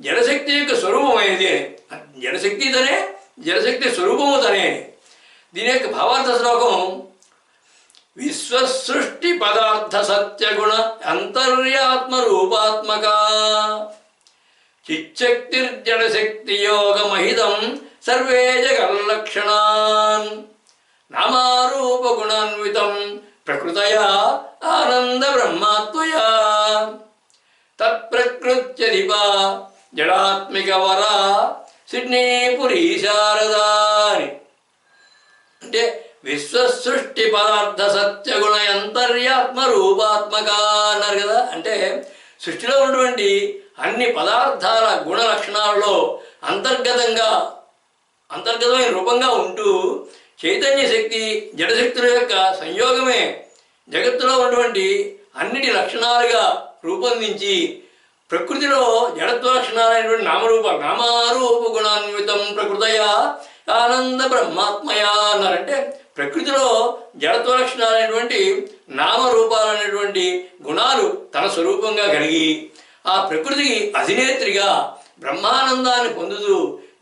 A: జడశక్తి యొక్క స్వరూపమైనది. జడశక్తి తనే, జడశక్తి స్వరూపము తనే. దీని యొక్క భావార్థ శ్లోకం విశ్వసృష్టి పదార్థ సత్యగుణ అంతర్యాత్మ రూపాత్మక చిచ్చక్తిర్జడశక్తి యోగమహితం సర్వే జగల్లక్షణాన్ నామారూపగుణాన్వితం ప్రకృతయా ఆనంద బ్రహ్మాత్మయా తత్ప్రకృత్యధిపా జడాత్మిక వర సిడ్నీపురీ శారదా అని. అంటే విశ్వసృష్టి పదార్థ సత్యగుణ అంతర్యాత్మ రూపాత్మక అన్నారు కదా. అంటే సృష్టిలో ఉన్నటువంటి అన్ని పదార్థాల గుణ లక్షణాలలో అంతర్గతమైన రూపంగా ఉంటూ చైతన్య శక్తి జడశక్తుల యొక్క సంయోగమే జగత్తులో ఉన్నటువంటి అన్నిటి లక్షణాలుగా రూపొందించి ప్రకృతిలో జడత్వ లక్షణాలైనటువంటి నామారూప గుణాన్వితం ప్రకృతయ ఆనంద బ్రహ్మాత్మయ అన్నారంటే ప్రకృతిలో జడత్వ లక్షణాలైనటువంటి నామరూపాలైనటువంటి గుణాలు తన స్వరూపంగా కలిగి ఆ ప్రకృతికి అధినేత్రిగా బ్రహ్మానందాన్ని పొందుతూ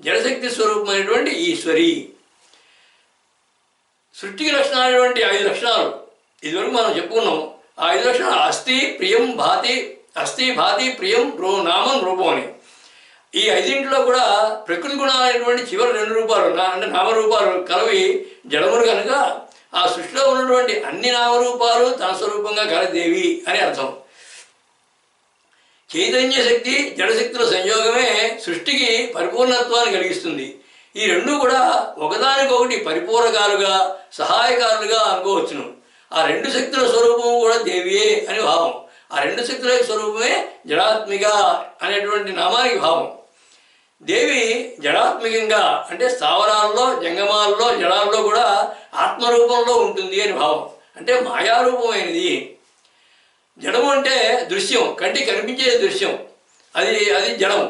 A: జడశక్తి స్వరూపమైనటువంటి ఈశ్వరి. సృష్టికి లక్షణాలైనటువంటి 5 లక్షణాలు ఇదివరకు మనం చెప్పుకున్నాం. ఆ 5 లక్షణాలు అస్థి భాతి ప్రియం నామం రూపం అని. ఈ 5 కూడా ప్రకృతి గుణాలైనటువంటి చివరి 2 రూపాలు అంటే నామరూపాలు కలవి జడములు కనుక ఆ సృష్టిలో ఉన్నటువంటి అన్ని నామరూపాలు తన స్వరూపంగా కలదేవి అని అర్థం. చైతన్య శక్తి జడశక్తుల సంయోగమే సృష్టికి పరిపూర్ణత్వాన్ని కలిగిస్తుంది. ఈ 2 కూడా ఒకదానికొకటి పరిపూరకాలుగా సహాయకారులుగా అనుకోవచ్చును. ఆ 2 శక్తుల స్వరూపము కూడా దేవియే అని భావం. ఆ 2 శక్తుల స్వరూపమే జడాత్మిక అనేటువంటి నామానికి భావం. దేవి జడాత్మికంగా అంటే స్థావరాల్లో జంగమాల్లో జడాల్లో కూడా ఆత్మరూపంలో ఉంటుంది అని భావం. అంటే మాయారూపమైనది. జడము అంటే దృశ్యం, కంటికి కనిపించే దృశ్యం, అది జడం.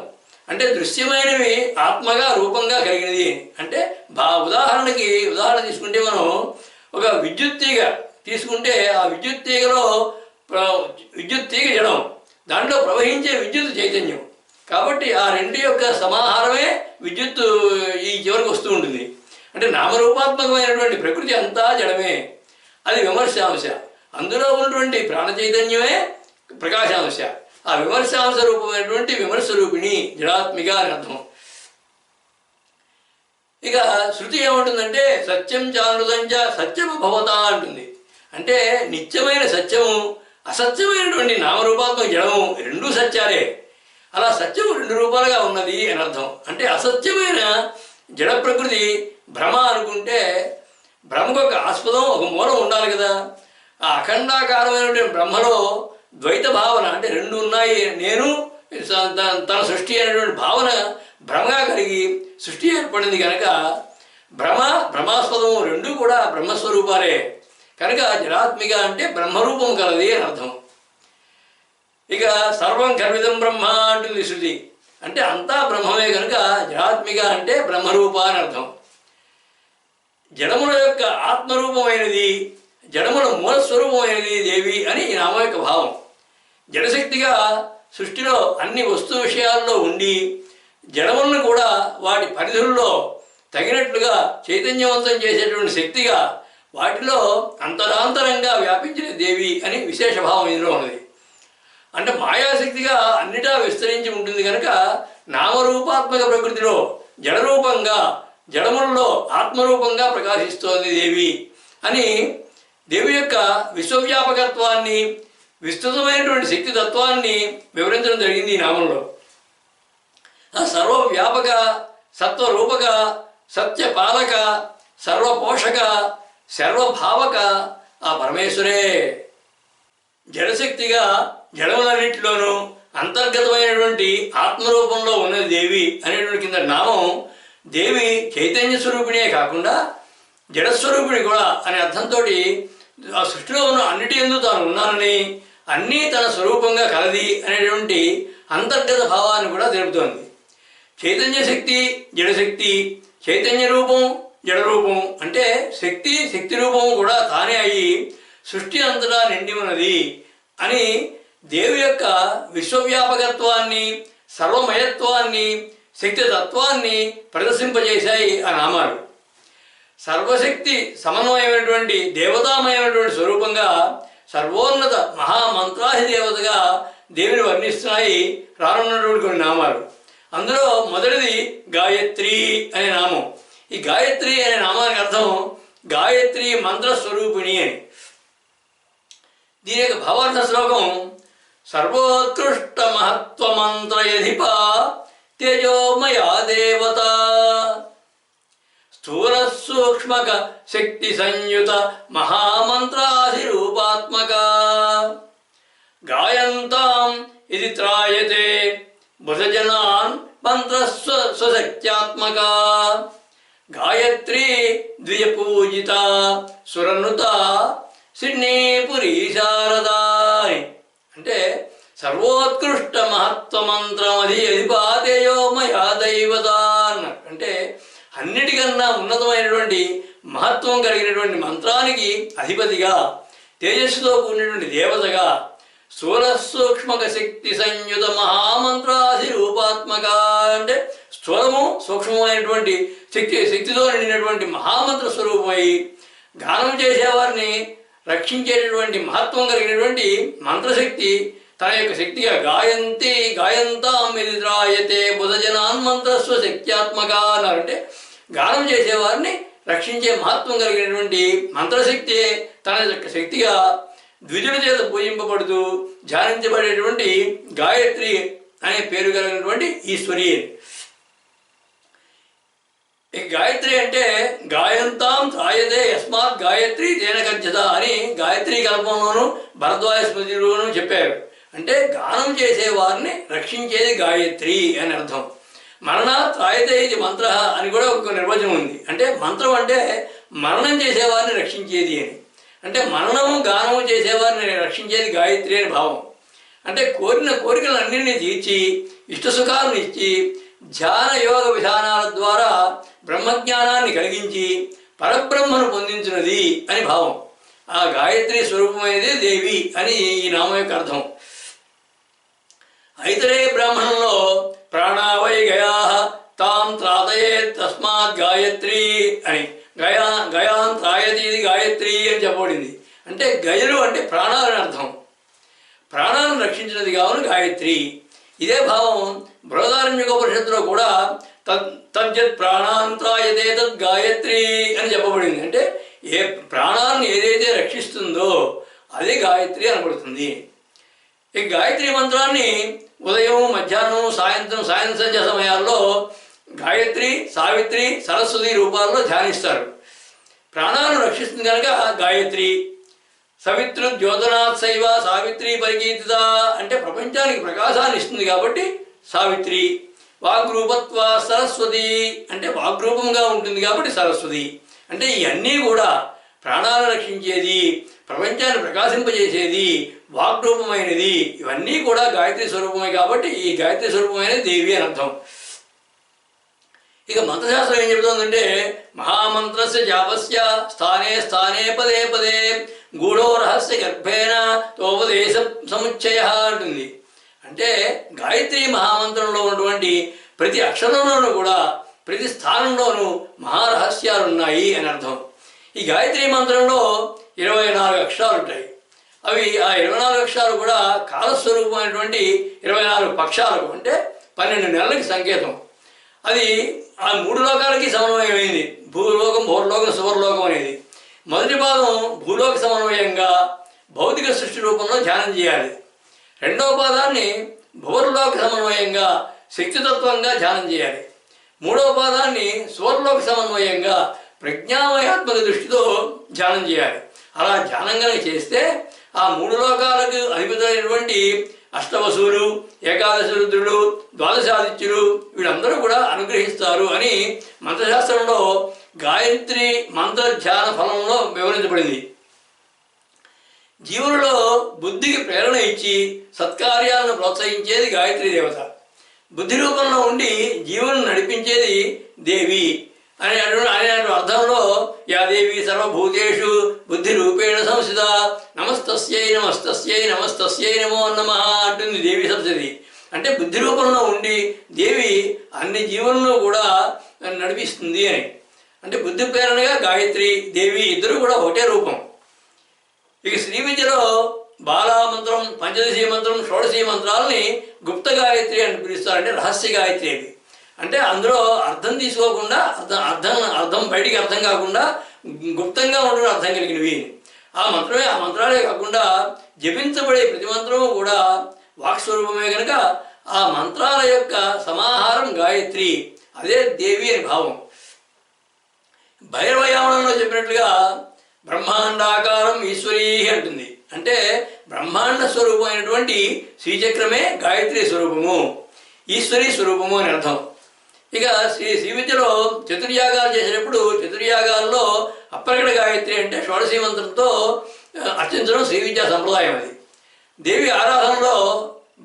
A: అంటే దృశ్యమైనవి ఆత్మగా రూపంగా కలిగినది. అంటే ఉదాహరణ తీసుకుంటే మనం ఒక విద్యుత్ తీగ తీసుకుంటే ఆ విద్యుత్ తీగలో విద్యుత్ తీగ జడం, దాంట్లో ప్రవహించే విద్యుత్ చైతన్యం. కాబట్టి ఆ 2 యొక్క సమాహారమే విద్యుత్తు ఈ చివరికి వస్తూ ఉంటుంది. అంటే నామరూపాత్మకమైనటువంటి ప్రకృతి అంతా జడమే, అది విమర్శాంశ. అందులో ఉన్నటువంటి ప్రాణ చైతన్యమే ప్రకాశాంశ. ఆ విమర్శాంశ రూపమైనటువంటి విమర్శ రూపిణి జడాత్మిక అని అర్థం. ఇక శృతి ఏమంటుందంటే సత్యం చానృతంచ సత్యము భవత అంటుంది. అంటే నిత్యమైన సత్యము అసత్యమైనటువంటి నామరూపాత్మక జడము 2 సత్యాలే. అలా సత్యము 2 రూపాలుగా ఉన్నది అని అర్థం. అంటే అసత్యమైన జడ ప్రకృతి భ్రమ అనుకుంటే భ్రమకు ఒక ఆస్పదం, ఒక మూలం ఉండాలి కదా. ఆ అఖండాకారమైనటువంటి బ్రహ్మలో ద్వైత భావన అంటే 2 ఉన్నాయి, నేను తన సృష్టి అనేటువంటి భావన భ్రమగా కలిగి సృష్టి ఏర్పడింది కనుక భ్రమాస్పదము 2 కూడా బ్రహ్మస్వరూపాలే కనుక జడాత్మిక అంటే బ్రహ్మరూపం కలది అని అర్థం. ఇక సర్వం కర్మిదం బ్రహ్మ అంటుంది శృతి. అంటే అంతా బ్రహ్మమే కనుక జడాత్మిక అంటే బ్రహ్మరూప అని అర్థం. జడముల యొక్క ఆత్మరూపమైనది, జడముల మూలస్వరూపమైనది దేవి అని ఈ నామం యొక్క భావం. జడశక్తిగా సృష్టిలో అన్ని వస్తు విషయాల్లో ఉండి జడములను కూడా వాటి పరిధుల్లో తగినట్లుగా చైతన్యవంతం చేసేటువంటి శక్తిగా వాటిలో అంతరాంతరంగా వ్యాపించిన దేవి అని విశేష భావం ఇందులో ఉన్నది. అంటే మాయాశక్తిగా అన్నిటా విస్తరించి ఉంటుంది కనుక నామరూపాత్మక ప్రకృతిలో జడరూపంగా జడములలో ఆత్మరూపంగా ప్రకాశిస్తోంది దేవి అని దేవి యొక్క విశ్వవ్యాపకత్వాన్ని విస్తృతమైనటువంటి శక్తి తత్వాన్ని వివరించడం జరిగింది ఈ నామంలో. ఆ సర్వవ్యాపక సత్వరూపక సత్యపాలక సర్వపోషక సర్వభావక ఆ పరమేశ్వరే. జడశక్తిగా జడములన్నింటిలోనూ అంతర్గతమైనటువంటి ఆత్మరూపంలో ఉన్నది దేవి అనేటువంటి కింద నామం దేవి చైతన్య స్వరూపిణే కాకుండా జడస్వరూపిణి కూడా అనే అర్థంతో ఆ సృష్టిలో ఉన్న అన్నిటి యందు తాను ఉన్నానని అన్నీ తన స్వరూపంగా కలది అనేటువంటి అంతర్గత భావాన్ని కూడా తెలుపుతోంది. చైతన్య శక్తి జడశక్తి, చైతన్య రూపం జడరూపం అంటే శక్తి రూపం కూడా తానే అయి సృష్టి అంతటా నిండి ఉన్నది అని దేవి యొక్క విశ్వవ్యాపకత్వాన్ని సర్వమయత్వాన్ని శక్తి తత్వాన్ని ప్రదర్శింపజేశాయి ఆ నామాలు. సర్వశక్తి సమన్వయమైనటువంటి దేవతామయమైనటువంటి స్వరూపంగా సర్వోన్నత మహామంత్రాధిదేవతగా దేవిని వర్ణిస్తున్నాయి రానున్నటువంటి కొన్ని నామాలు. అందులో మొదటిది గాయత్రి అనే నామం. ఈ గాయత్రి అనే నామానికి అర్థం గాయత్రి మంత్రస్వరూపిణి అని. దీని యొక్క భావార్థ శ్లోకం సర్వోత్కృష్ట మహత్వమంత్రయధిప తేజోమయా దేవత స్థూల సూక్ష్మక శక్తి సంయుత మహామంత్రాధిరూపాత్మక గాయంతాం ఇది త్రాయతే బుధజనాన్ మంత్రస్వశక్త్యాత్మక గాయత్రీ ద్విజపూజిత సురనుత సిడ్నీపురీ శారదా. అంటే సర్వోత్కృష్ట మహత్వ మంత్రం అది అధిపాతేయోమయా దైవత అన్నారు. అంటే అన్నిటికన్నా ఉన్నతమైనటువంటి మహత్వం కలిగినటువంటి మంత్రానికి అధిపతిగా, తేజస్సుతో కూడినటువంటి దేవతగా, స్థూల సూక్ష్మక శక్తి సంయుత మహామంత్రాధి రూపాత్మక అంటే స్థూలము సూక్ష్మమైనటువంటి శక్తితో నిండినటువంటి మహామంత్ర స్వరూపమై గానం చేసేవారిని రక్షించేటటువంటి మహత్వం కలిగినటువంటి మంత్రశక్తి తన యొక్క శక్తిగా గాయంతాం ఇది త్రాయతే బుధజనాన్ మంత్రస్వ శక్త్యాత్మక అన్నారంటే గానం చేసేవారిని రక్షించే మహత్వం కలిగినటువంటి మంత్రశక్తి తన యొక్క శక్తిగా ద్విజుల చేత పూజింపబడుతూ ధ్యానించబడేటువంటి గాయత్రి అనే పేరు కలిగినటువంటి ఈశ్వరి. ఈ గాయత్రి అంటే గాయంతాం త్రాయతే యస్మాత్ గాయత్రి తేన గచ్చత అని గాయత్రి కల్పంలోను భరద్వాజ స్మృతిలోనూ చెప్పారు. అంటే గానం చేసేవారిని రక్షించేది గాయత్రి అని అర్థం. మరణాత్ త్రాయతే ఇది మంత్ర అని కూడా ఒక నిర్వచనం ఉంది. అంటే మంత్రం అంటే మరణం చేసేవారిని రక్షించేది అని. అంటే మరణము గానము చేసేవారిని రక్షించేది గాయత్రి అని భావం. అంటే కోరిన కోరికలన్నింటినీ తీర్చి ఇష్టసుఖాలను ఇచ్చి ధ్యాన యోగ విధానాల ద్వారా బ్రహ్మజ్ఞానాన్ని కలిగించి పరబ్రహ్మను పొందించినది అని భావం. ఆ గాయత్రి స్వరూపమైనదే దేవి అని ఈ నామం యొక్క అర్థం. ఐతరే బ్రాహ్మణంలో ప్రాణావై గయా తాం త్రాతయే తస్మాత్ గాయత్రి అని గయాన్ త్రాయతి ఇది గాయత్రి అని చెప్పబడింది. అంటే గయలు అంటే ప్రాణాలని అర్థం. ప్రాణాలను రక్షించినది కావున గాయత్రి. ఇదే భావం బృహదారణ్యకోపనిషత్తులో కూడా తద్యత్ ప్రాణాన్ త్రాయతే తద్ గాయత్రి అని చెప్పబడింది. అంటే ఏ ప్రాణాలను ఏదైతే రక్షిస్తుందో అది గాయత్రి అనబడుతుంది. ఈ గాయత్రి మంత్రాన్ని ఉదయం, మధ్యాహ్నం, సాయం సంధ్య సమయాల్లో గాయత్రి, సావిత్రి, సరస్వతి రూపాల్లో ధ్యానిస్తారు. ప్రాణాలను రక్షిస్తుంది కనుక గాయత్రి. సవిత్రు ద్యోతనాథ్ శైవ సావిత్రి పరికీర్తిత అంటే ప్రపంచానికి ప్రకాశాన్ని ఇస్తుంది కాబట్టి సావిత్రి. వాగ్రూపత్వ సరస్వతి అంటే వాగ్రూపంగా ఉంటుంది కాబట్టి సరస్వతి. అంటే ఇవన్నీ కూడా ప్రాణాలను రక్షించేది, ప్రపంచాన్ని ప్రకాశింపజేసేది, వాగ్రూపమైనది, ఇవన్నీ కూడా గాయత్రి స్వరూపమే కాబట్టి ఈ గాయత్రి స్వరూపమైన దేవి అని అర్థం. ఇక మంత్రశాస్త్రం ఏం చెబుతుందంటే మహామంత్రస్య జాపస్య స్థానే స్థానే పదే పదే గూఢో రహస్య గర్భేణ తోపదేశ సముచ్చయ అంటుంది. అంటే గాయత్రి మహామంత్రంలో ఉన్నటువంటి ప్రతి అక్షరంలోనూ కూడా ప్రతి స్థానంలోనూ మహారహస్యాలు ఉన్నాయి అని అర్థం. ఈ గాయత్రి మంత్రంలో 24 అక్షరాలు ఉంటాయి. అవి ఆ 24 అక్షరాలు కూడా కాలస్వరూపమైనటువంటి 24 పక్షాలకు అంటే 12 నెలలకి సంకేతం. అది ఆ 3 లోకాలకి సమన్వయమైంది. భూలోకం, భూర్లోకం, సువర్లోకం అనేది. మొదటి భాగం భూలోక సమన్వయంగా భౌతిక సృష్టి రూపంలో ధ్యానం చేయాలి. రెండవ పాదాన్ని భూర్లోక సమన్వయంగా శక్తితత్వంగా ధ్యానం చేయాలి. మూడవ పాదాన్ని సువర్లోక సమన్వయంగా ప్రజ్ఞామయాత్మక దృష్టితో ధ్యానం చేయాలి. అలా ధ్యానం కనుక చేస్తే ఆ 3 లోకాలకు అధిపతులైనటువంటి అష్టవసువులు, ఏకాదశ రుద్రులు, ద్వాదశాదిత్యులు వీళ్ళందరూ కూడా అనుగ్రహిస్తారు అని మంత్రశాస్త్రంలో గాయత్రి మంత్ర ధ్యాన ఫలంలో వివరించబడింది. జీవులలో బుద్ధికి ప్రేరణ ఇచ్చి సత్కార్యాలను ప్రోత్సహించేది గాయత్రి దేవత. బుద్ధి రూపంలో ఉండి జీవులను నడిపించేది దేవి అనే అర్థంలో యా దేవి సర్వభూతేషు బుద్ధి రూపేణ సంస్థిత నమస్తస్యై నమస్తస్యై నమస్తస్యై నమో నమః అంటుంది దేవి సప్తశతి. అంటే బుద్ధి రూపంలో ఉండి దేవి అన్ని జీవులను కూడా నడిపిస్తుంది అని. అంటే బుద్ధి ప్రేరణగా గాయత్రి దేవి ఇద్దరు కూడా ఒకటే రూపం. ఇక శ్రీ విద్యలో బాలామంత్రం, పంచదశీ మంత్రం, షోడశీ మంత్రాలని గుప్త గాయత్రి అని పిలుస్తారంటే రహస్య గాయత్రి అవి. అంటే అందులో అర్థం తీసుకోకుండా అర్థం బయటికి అర్థం కాకుండా గుప్తంగా ఉండడం అర్థం కలిగినవి. ఆ మంత్రాలే కాకుండా జపించబడే ప్రతి మంత్రము కూడా వాక్స్వరూపమే కనుక ఆ మంత్రాల యొక్క సమాహారం గాయత్రి, అదే దేవి అని భావం. భైరవయామనంలో చెప్పినట్లుగా బ్రహ్మాండాకారం ఈశ్వరీ అంటుంది. అంటే బ్రహ్మాండ స్వరూపమైనటువంటి శ్రీచక్రమే గాయత్రి స్వరూపము, ఈశ్వరీ స్వరూపము అని అర్థం. ఇక శ్రీ విద్యలో చతుర్యాగాలు చేసినప్పుడు చతుర్యాగాల్లో అప్రకట గాయత్రి అంటే షోడశీ మంత్రంతో అర్చించడం శ్రీ విద్యా సంప్రదాయం. అది దేవి ఆరాధనలో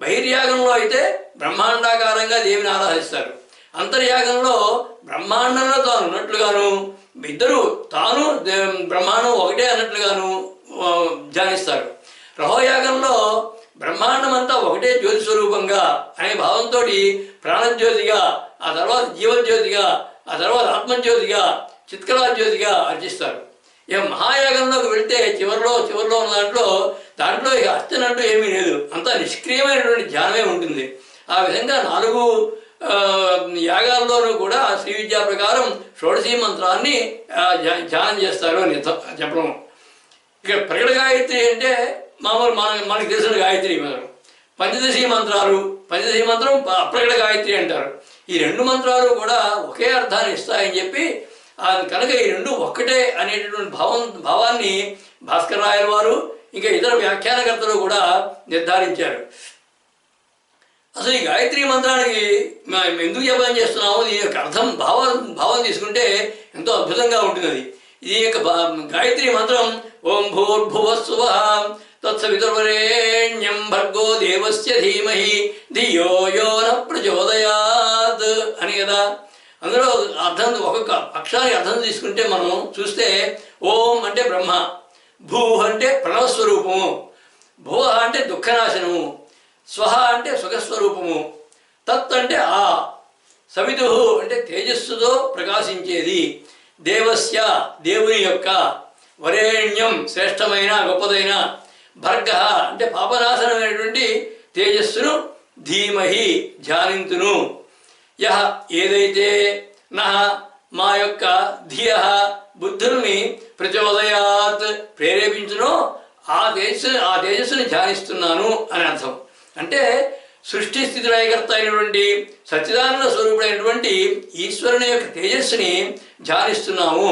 A: బహిర్యాగంలో అయితే బ్రహ్మాండాకారంగా దేవిని ఆరాధిస్తారు. అంతర్యాగంలో బ్రహ్మాండంలో తాను ఉన్నట్లుగాను, ఇద్దరు తాను బ్రహ్మాండం ఒకటే అన్నట్లుగాను ధ్యానిస్తారు. రహోయాగంలో బ్రహ్మాండం అంతా ఒకటే జ్యోతి స్వరూపంగా అనే భావంతో ప్రాణజ్యోతిగా, ఆ తర్వాత జీవజ్యోతిగా, ఆ తర్వాత ఆత్మజ్యోతిగా, చిత్కళాజ్యోతిగా అర్చిస్తారు. ఇక మహాయాగంలోకి వెళితే చివరిలో ఉన్న దాంట్లో ఇక అర్చన అంటూ ఏమీ లేదు, అంతా నిష్క్రియమైనటువంటి ధ్యానమే ఉంటుంది. ఆ విధంగా 4 యాగాల్లోనూ కూడా శ్రీ విద్యా ప్రకారం షోడశీ మంత్రాన్ని ధ్యానం చేస్తారు అని చెప్పడం. ఇక ప్రకట గాయత్రి అంటే మామూలు మనకు తెలిసిన గాయత్రి మంత్రం. పంచదశీ మంత్రం అప్రకట గాయత్రి అంటారు. ఈ 2 మంత్రాలు కూడా ఒకే అర్థాన్ని ఇస్తాయని చెప్పి కనుక ఈ 2 ఒక్కటే అనేటటువంటి భావాన్ని భాస్కర్ రాయల వారు ఇంకా ఇతర వ్యాఖ్యానకర్తలు కూడా నిర్ధారించారు. అసలు ఈ గాయత్రి మంత్రానికి మేము ఎందుకు జపం చేస్తున్నాము, దీని యొక్క అర్థం భావం తీసుకుంటే ఎంతో అద్భుతంగా ఉంటుంది. ఈ యొక్క గాయత్రి మంత్రం ఓం భూర్భువస్సువః తత్సవితుర్వరేణ్యం భర్గో దేవస్య ధీమహి ధియో యో న ప్రచోదయాత్ అని కదా. అందులో అర్థం ఒక్కొక్క అక్షరానికి అర్థం తీసుకుంటే మనం చూస్తే ఓం అంటే బ్రహ్మ, భూ అంటే ప్రణవస్వరూపము, భువ అంటే దుఃఖనాశనము, స్వహ అంటే సుఖస్వరూపము, తత్ అంటే ఆ, సవితు అంటే తేజస్సుతో ప్రకాశించేది, దేవస్య దేవుని యొక్క, వరేణ్యం శ్రేష్టమైన గొప్పదైన, భర్గ అంటే పాపనాశనమైనటువంటి తేజస్సును, ధీమహి ధ్యానింతును, యహ ఏదైతే నహ మా యొక్క ధియ బుద్ధుల్ని ప్రచోదయాత్ ప్రేరేపించునో ఆ తేజస్సుని ధ్యానిస్తున్నాను అని అర్థం. అంటే సృష్టి స్థితి లయకర్త అయినటువంటి సచ్చిదానంద స్వరూపుడైనటువంటి ఈశ్వరుని యొక్క తేజస్సుని ధ్యానిస్తున్నాము.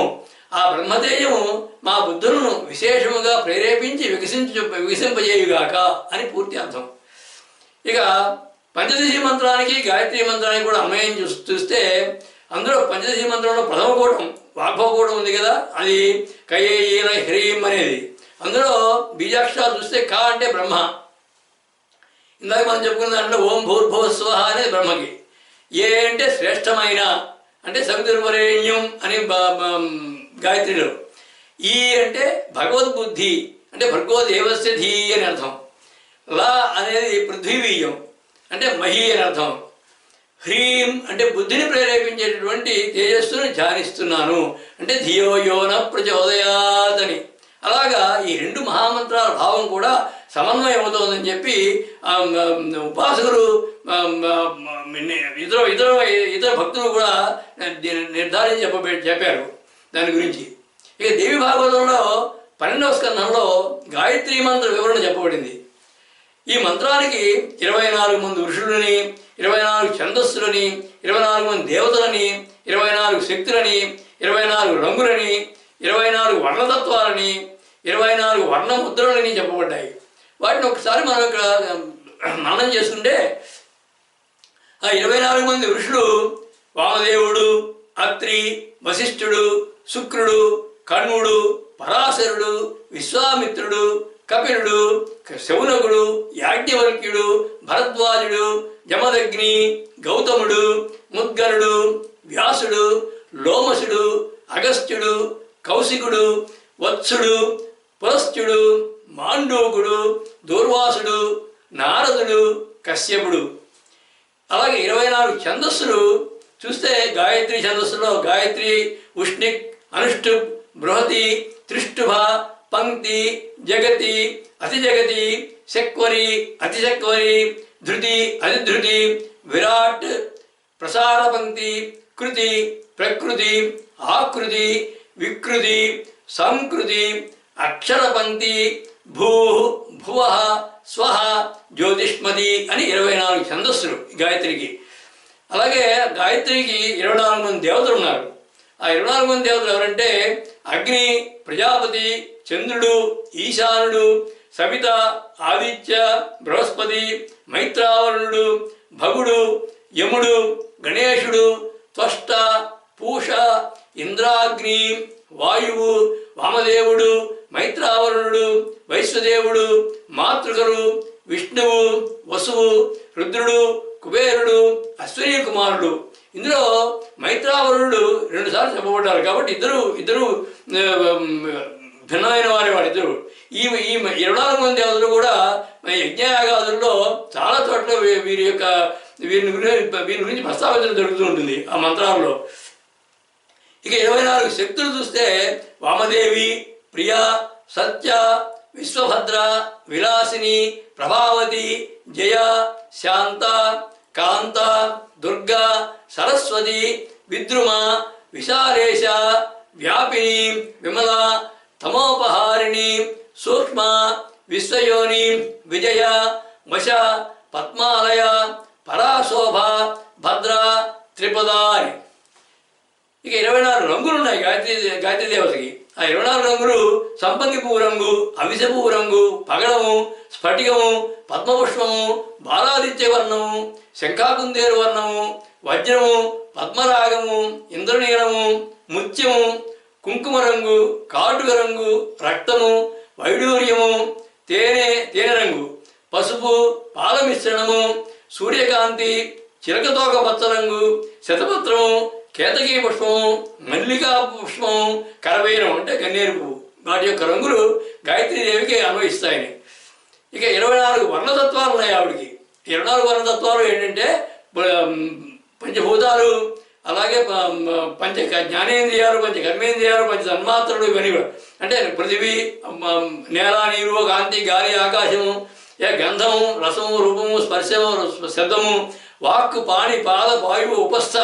A: ఆ బ్రహ్మతేజము మా బుద్ధులను విశేషముగా ప్రేరేపించి వికసింపజేయుగాక అని పూర్తి అర్థం. ఇక పంచదశి మంత్రానికి గాయత్రి మంత్రానికి కూడా అన్వయం చూస్తే అందులో పంచదశి మంత్రంలో ప్రథమ కూటం వాగ్భవకూటం ఉంది కదా, అది కయేన హ్రీం అనేది. అందులో బీజాక్షరాలు చూస్తే క అంటే బ్రహ్మ, ఇందాక మనం చెప్పుకున్న దాంట్లో ఓం భూర్భువస్సువ అనేది బ్రహ్మకి, ఏ అంటే శ్రేష్టమైన అంటే సవితుర్వరేణ్యం అని గాయత్రిలో, ఈ అంటే భగవద్బుద్ధి అంటే భర్గో దేవస్య ధీ అని అర్థం, లా అనేది పృథ్వీవీయం అంటే మహి అని అర్థం, హ్రీం అంటే బుద్ధిని ప్రేరేపించేటటువంటి తేజస్సును ధ్యానిస్తున్నాను అంటే ధియో యో న ప్రచోదయాత్ అని. అలాగా ఈ 2 మహామంత్రాల భావం కూడా సమన్వయం అవుతోందని చెప్పి ఉపాసకులు ఇతర భక్తులు కూడా నిర్ధారించి చెప్పారు దాని గురించి. ఇక దేవి భాగవతంలో 12వ స్కంధంలో గాయత్రి మంత్ర వివరణ చెప్పబడింది. ఈ మంత్రానికి 24 మంది ఋషులని, 24 ఛందస్సులని, 24 మంది దేవతలని, 24 శక్తులని, 24 రంగులని, 24 వర్ణతత్వాలని, 24 వర్ణముద్రలని చెప్పబడ్డాయి. వాటిని ఒకసారి మనం ఇక్కడ మననం చేసుకుంటే ఆ 24 మంది ఋషులు వామదేవుడు, అత్రి, వశిష్ఠుడు, శుక్రుడు, కణ్వుడు, పరాశరుడు, విశ్వామిత్రుడు, కపిలుడు, శౌనకుడు, యాజ్ఞవల్క్యుడు, భరద్వాజుడు, జమదగ్ని, గౌతముడు, ముద్గరుడు, వ్యాసుడు, లోమసుడు, అగస్త్యుడు, కౌశికుడు, వత్సుడు, పులస్త్యుడు, మాండూకుడు, దూర్వాసుడు, నారదుడు, కశ్యపుడు. అలాగే 24 ఛందస్సులు చూస్తే గాయత్రి ఛందస్సులో గాయత్రి, ఉష్ణిక్, అనుష్టుప్, బృహతి, త్రిష్టుభ, పంక్తి, జగతి, అతిజగతి, శక్వరి, అతిశక్వరి, ధృతి, అతిధృతి, విరాట్, ప్రసార పంక్తి, కృతి, ప్రకృతి, ఆకృతి, వికృతి, సంకృతి, అక్షర పంక్తి, భూ, భువ, స్వహ, జ్యోతిష్మతి అని 24 ఛందస్సులు గాయత్రికి. అలాగే గాయత్రికి 24 మంది దేవతలు ఉన్నారు. ఆ 24 మంది దేవతలు ఎవరంటే అగ్ని, ప్రజాపతి, చంద్రుడు, ఈశానుడు, సవిత, ఆదిత్య, బృహస్పతి, మైత్రావరుణుడు, భగుడు, యముడు, గణేశుడు, త్వష్ట, పూష, ఇంద్రాగ్ని, వాయువు, వామదేవుడు, మైత్రావరుణుడు, వైశ్వదేవుడు, మాతృకలు, విష్ణువు, వసువు, రుద్రుడు, కుబేరుడు, అశ్విని కుమారుడు. ఇందులో మైత్రావరుణుడు 2 సార్లు చెప్పబడ్డారు కాబట్టి ఇద్దరు భిన్నమైన వారిద్దరు. ఈ 24 మంది దేవతలు కూడా యజ్ఞయాగాదుల్లో చాలా చోట్ల వీరి గురించి ప్రస్తావించడం జరుగుతూ ఉంటుంది ఆ మంత్రాల్లో. ఇక 24 శక్తులు చూస్తే వామదేవి, ప్రియ, సత్య, విశ్వభద్ర, విలాసిని, ప్రభావతి, జయ, శాంత, కాంత, దుర్గా, సరస్వతి, విద్రుమ, విశాలేశ, వ్యాపిని, విమల, తమోపహారిణి, సూక్ష్మ, విశ్వయోని, విజయ, వశ, పద్మాలయ, పరాశోభ, భద్ర, త్రిపదారి. ఇక 24 రంగులు ఉన్నాయి గాయత్రీ దేవతకి. ఆ 24 రంగులు సంపంగి పువ్వు రంగు, అవిసె పువ్వు రంగు, పగడము, స్ఫటికము, పద్మపుష్పము, బాలాదిత్య వర్ణము, శంఖాకుందేరు వర్ణము, వజ్రము, పద్మరాగము, ఇంద్రనీలము, ముత్యము, కుంకుమ రంగు, కాటుక రంగు, రక్తము, వైడూర్యము, తేనె రంగు, పసుపు, పాల మిశ్రణము, సూర్యకాంతి, చిలకతోక పచ్చ రంగు, శతపత్రము, కేతకీ పుష్పము, మల్లికా పుష్పము, కరవీరం అంటే గన్నేరు పువ్వు. వాటి యొక్క రంగులు గాయత్రీదేవికి అన్వయిస్తాయని. ఇక 24 వర్ణతత్వాలు ఉన్నాయి ఆవిడికి. 24 వర్ణతత్వాలు ఏంటంటే పంచభూతాలు, అలాగే పంచ జ్ఞానేంద్రియాలు, పంచ కర్మేంద్రియాలు, పంచ తన్మాత్రలు, ఇవన్నీ అంటే పృథివీ, నేల, నీరు, కాంతి, గాలి, ఆకాశము, గంధము, రసము, రూపము, స్పర్శము, శబ్దము, వాక్కు, పాణి, పాద, వాయువు, ఉపస్థ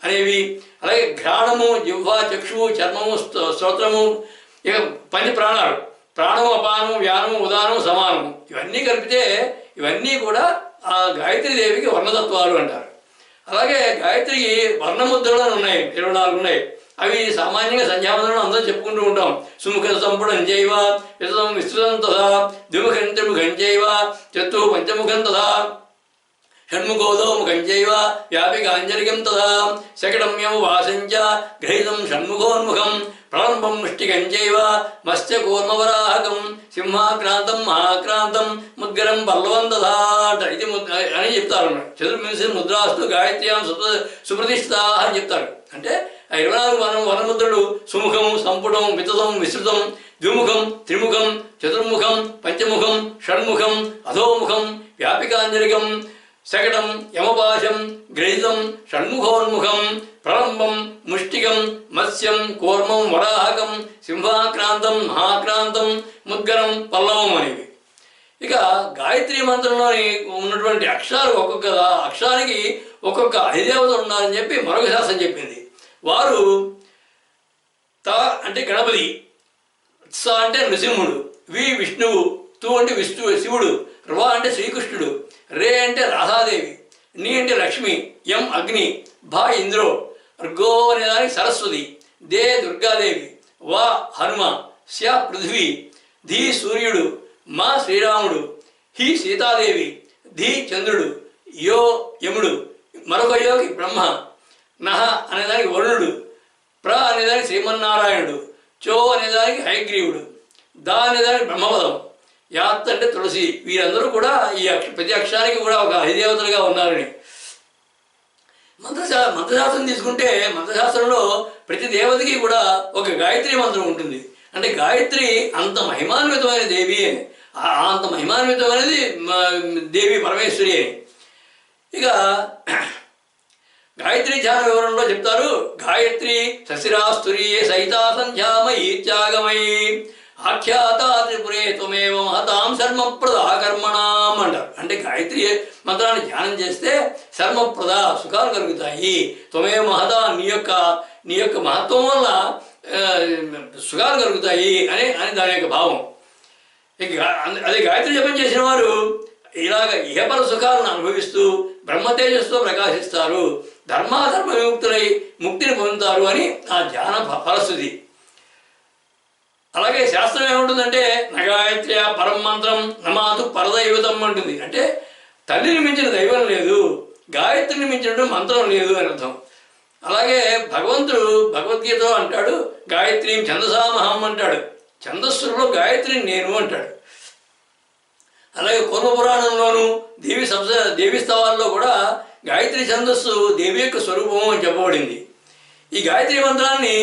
A: అనేవి. అలాగే ఘ్రాణము, జిహ్వ, చక్షువు, చర్మము, స్తోత్రము, ఇక పంచ ప్రాణాలు, ప్రాణము, అపానము, వ్యానము, ఉదానము, సమానము, ఇవన్నీ కలిపితే ఇవన్నీ కూడా ఆ గాయత్రీదేవికి వర్ణతత్వాలు అంటారు. అలాగే గాయత్రికి వర్ణముద్రలు ఉన్నాయి, 24 ఉన్నాయి. అవి సామాన్యంగా సంధ్యావందనం అందరం చెప్పుకుంటూ ఉంటాం. సుముఖం సంపుడం చేయవ, విస్తృతం విస్తృతం తథా, ద్విముఖం త్రిముఖం చేయవ, చతు పంచముఖం తథా, షణ్ముఖోదో ముఖం చైవ, వ్యాపికాంజలికం తథా, శకటమ్యం వాసంచ గ్రహీతం షణ్ముఖోన్ముఖం, ప్రలంబం ముష్టికం చైవ, మత్స్యకూర్మవరాహకం, సింహాక్రాంతం మహాక్రాంతం, ముద్గరం పల్లవం తథా ఇది అని చెప్తారు. చతుర్వింశ ముద్రాస్తు గాయత్ర్యాం సుప్రతిష్ఠితా అని చెప్తారు. అంటే ఆ 24 వనముద్రలు సుముఖం, సంపుటం, వితతం, విస్తృతం, ద్విముఖం, త్రిముఖం, చతుర్ముఖం, పంచముఖం, షణ్ముఖం, అధోముఖం, వ్యాపికాంజలికం, శకటం, యమపాశం, గ్రహితం, షణ్ముఖోన్ముఖం, ప్రలంబం, ముష్టికం, మత్స్యం, కూర్మం, వరాహకం, సింహాక్రాంతం, మహాక్రాంతం, ముద్గరం, పల్లవం అనేవి. ఇక గాయత్రి మంత్రంలోని ఉన్నటువంటి అక్షరాలు ఒక్కొక్క అక్షరానికి ఒక్కొక్క అధిదేవతలు ఉన్నారని చెప్పి మరొక శాస్త్రం చెప్పింది. వారు త అంటే గణపతి, స అంటే నృసింహుడు, వి విష్ణువు, తు అంటే శివుడు, ర్వ అంటే శ్రీకృష్ణుడు, రే అంటే రాధాదేవి, ని అంటే లక్ష్మి, యం అగ్ని, భ ఇంద్రో, గో అనేదానికి సరస్వతి, దే దుర్గాదేవి, వా హనుమ, శ పృథ్వీ, ధీ సూర్యుడు, మా శ్రీరాముడు, హి సీతాదేవి, ధీ చంద్రుడు, యో యముడు, మరొక యోగి బ్రహ్మ, నహ అనేదానికి వరుణుడు, ప్ర అనేదానికి శ్రీమన్నారాయణుడు, చో అనేదానికి హయగ్రీవుడు, దా అనేదానికి బ్రహ్మపదం, యాత్ అంటే తులసి. వీరందరూ కూడా ఈ ప్రతి అక్షరానికి కూడా ఒక అధిదేవతలుగా ఉన్నారని. మంత్రశాస్త్రం తీసుకుంటే మంత్రశాస్త్రంలో ప్రతి దేవతకి కూడా ఒక గాయత్రి మంత్రం ఉంటుంది. అంటే గాయత్రి అంత మహిమాన్వితమైన దేవి అని, అంత మహిమాన్వితమైనది దేవి పరమేశ్వరి అని. ఇక గాయత్రి ధ్యాన వివరణలో చెప్తారు, గాయత్రి సశిరాస్తురీయే సహితా సంధ్యామయీ త్యాగమయీ ఆఖ్యాత త్రిపురే త్వమేవ మహతాం శర్మప్రద కర్మణాం అంటారు. అంటే గాయత్రి మంత్రాన్ని ధ్యానం చేస్తే శర్మప్రద సుఖాలు కలుగుతాయి, త్వమేవ మహత నీ యొక్క మహత్వం వల్ల సుఖాలు కలుగుతాయి అని దాని యొక్క భావం. ఇక అదే గాయత్రి జపం చేసిన వారు ఇలాగ ఇహపర సుఖాలను అనుభవిస్తూ బ్రహ్మతేజస్తో ప్రకాశిస్తారు, ధర్మాధర్మ విముక్తులై ముక్తిని పొందుతారు అని ఆ ధ్యాన ఫలశ్రుతి. అలాగే శాస్త్రం ఏముంటుందంటే నగాయత్ర్య పరం మంత్రం నమాతు పరదైవతం అంటుంది. అంటే తల్లిని మించిన దైవం లేదు, గాయత్రిని మించిన మంత్రం లేదు అని అర్థం. అలాగే భగవంతుడు భగవద్గీతలో అంటాడు, గాయత్రీం ఛందసామహం అంటాడు, ఛందస్సులో గాయత్రిని నేను అంటాడు. అలాగే పూర్వపురాణంలోనూ దేవి స్తవాల్లో కూడా గాయత్రి ఛందస్సు దేవి యొక్క స్వరూపము అని చెప్పబడింది. ఈ గాయత్రి మంత్రాన్ని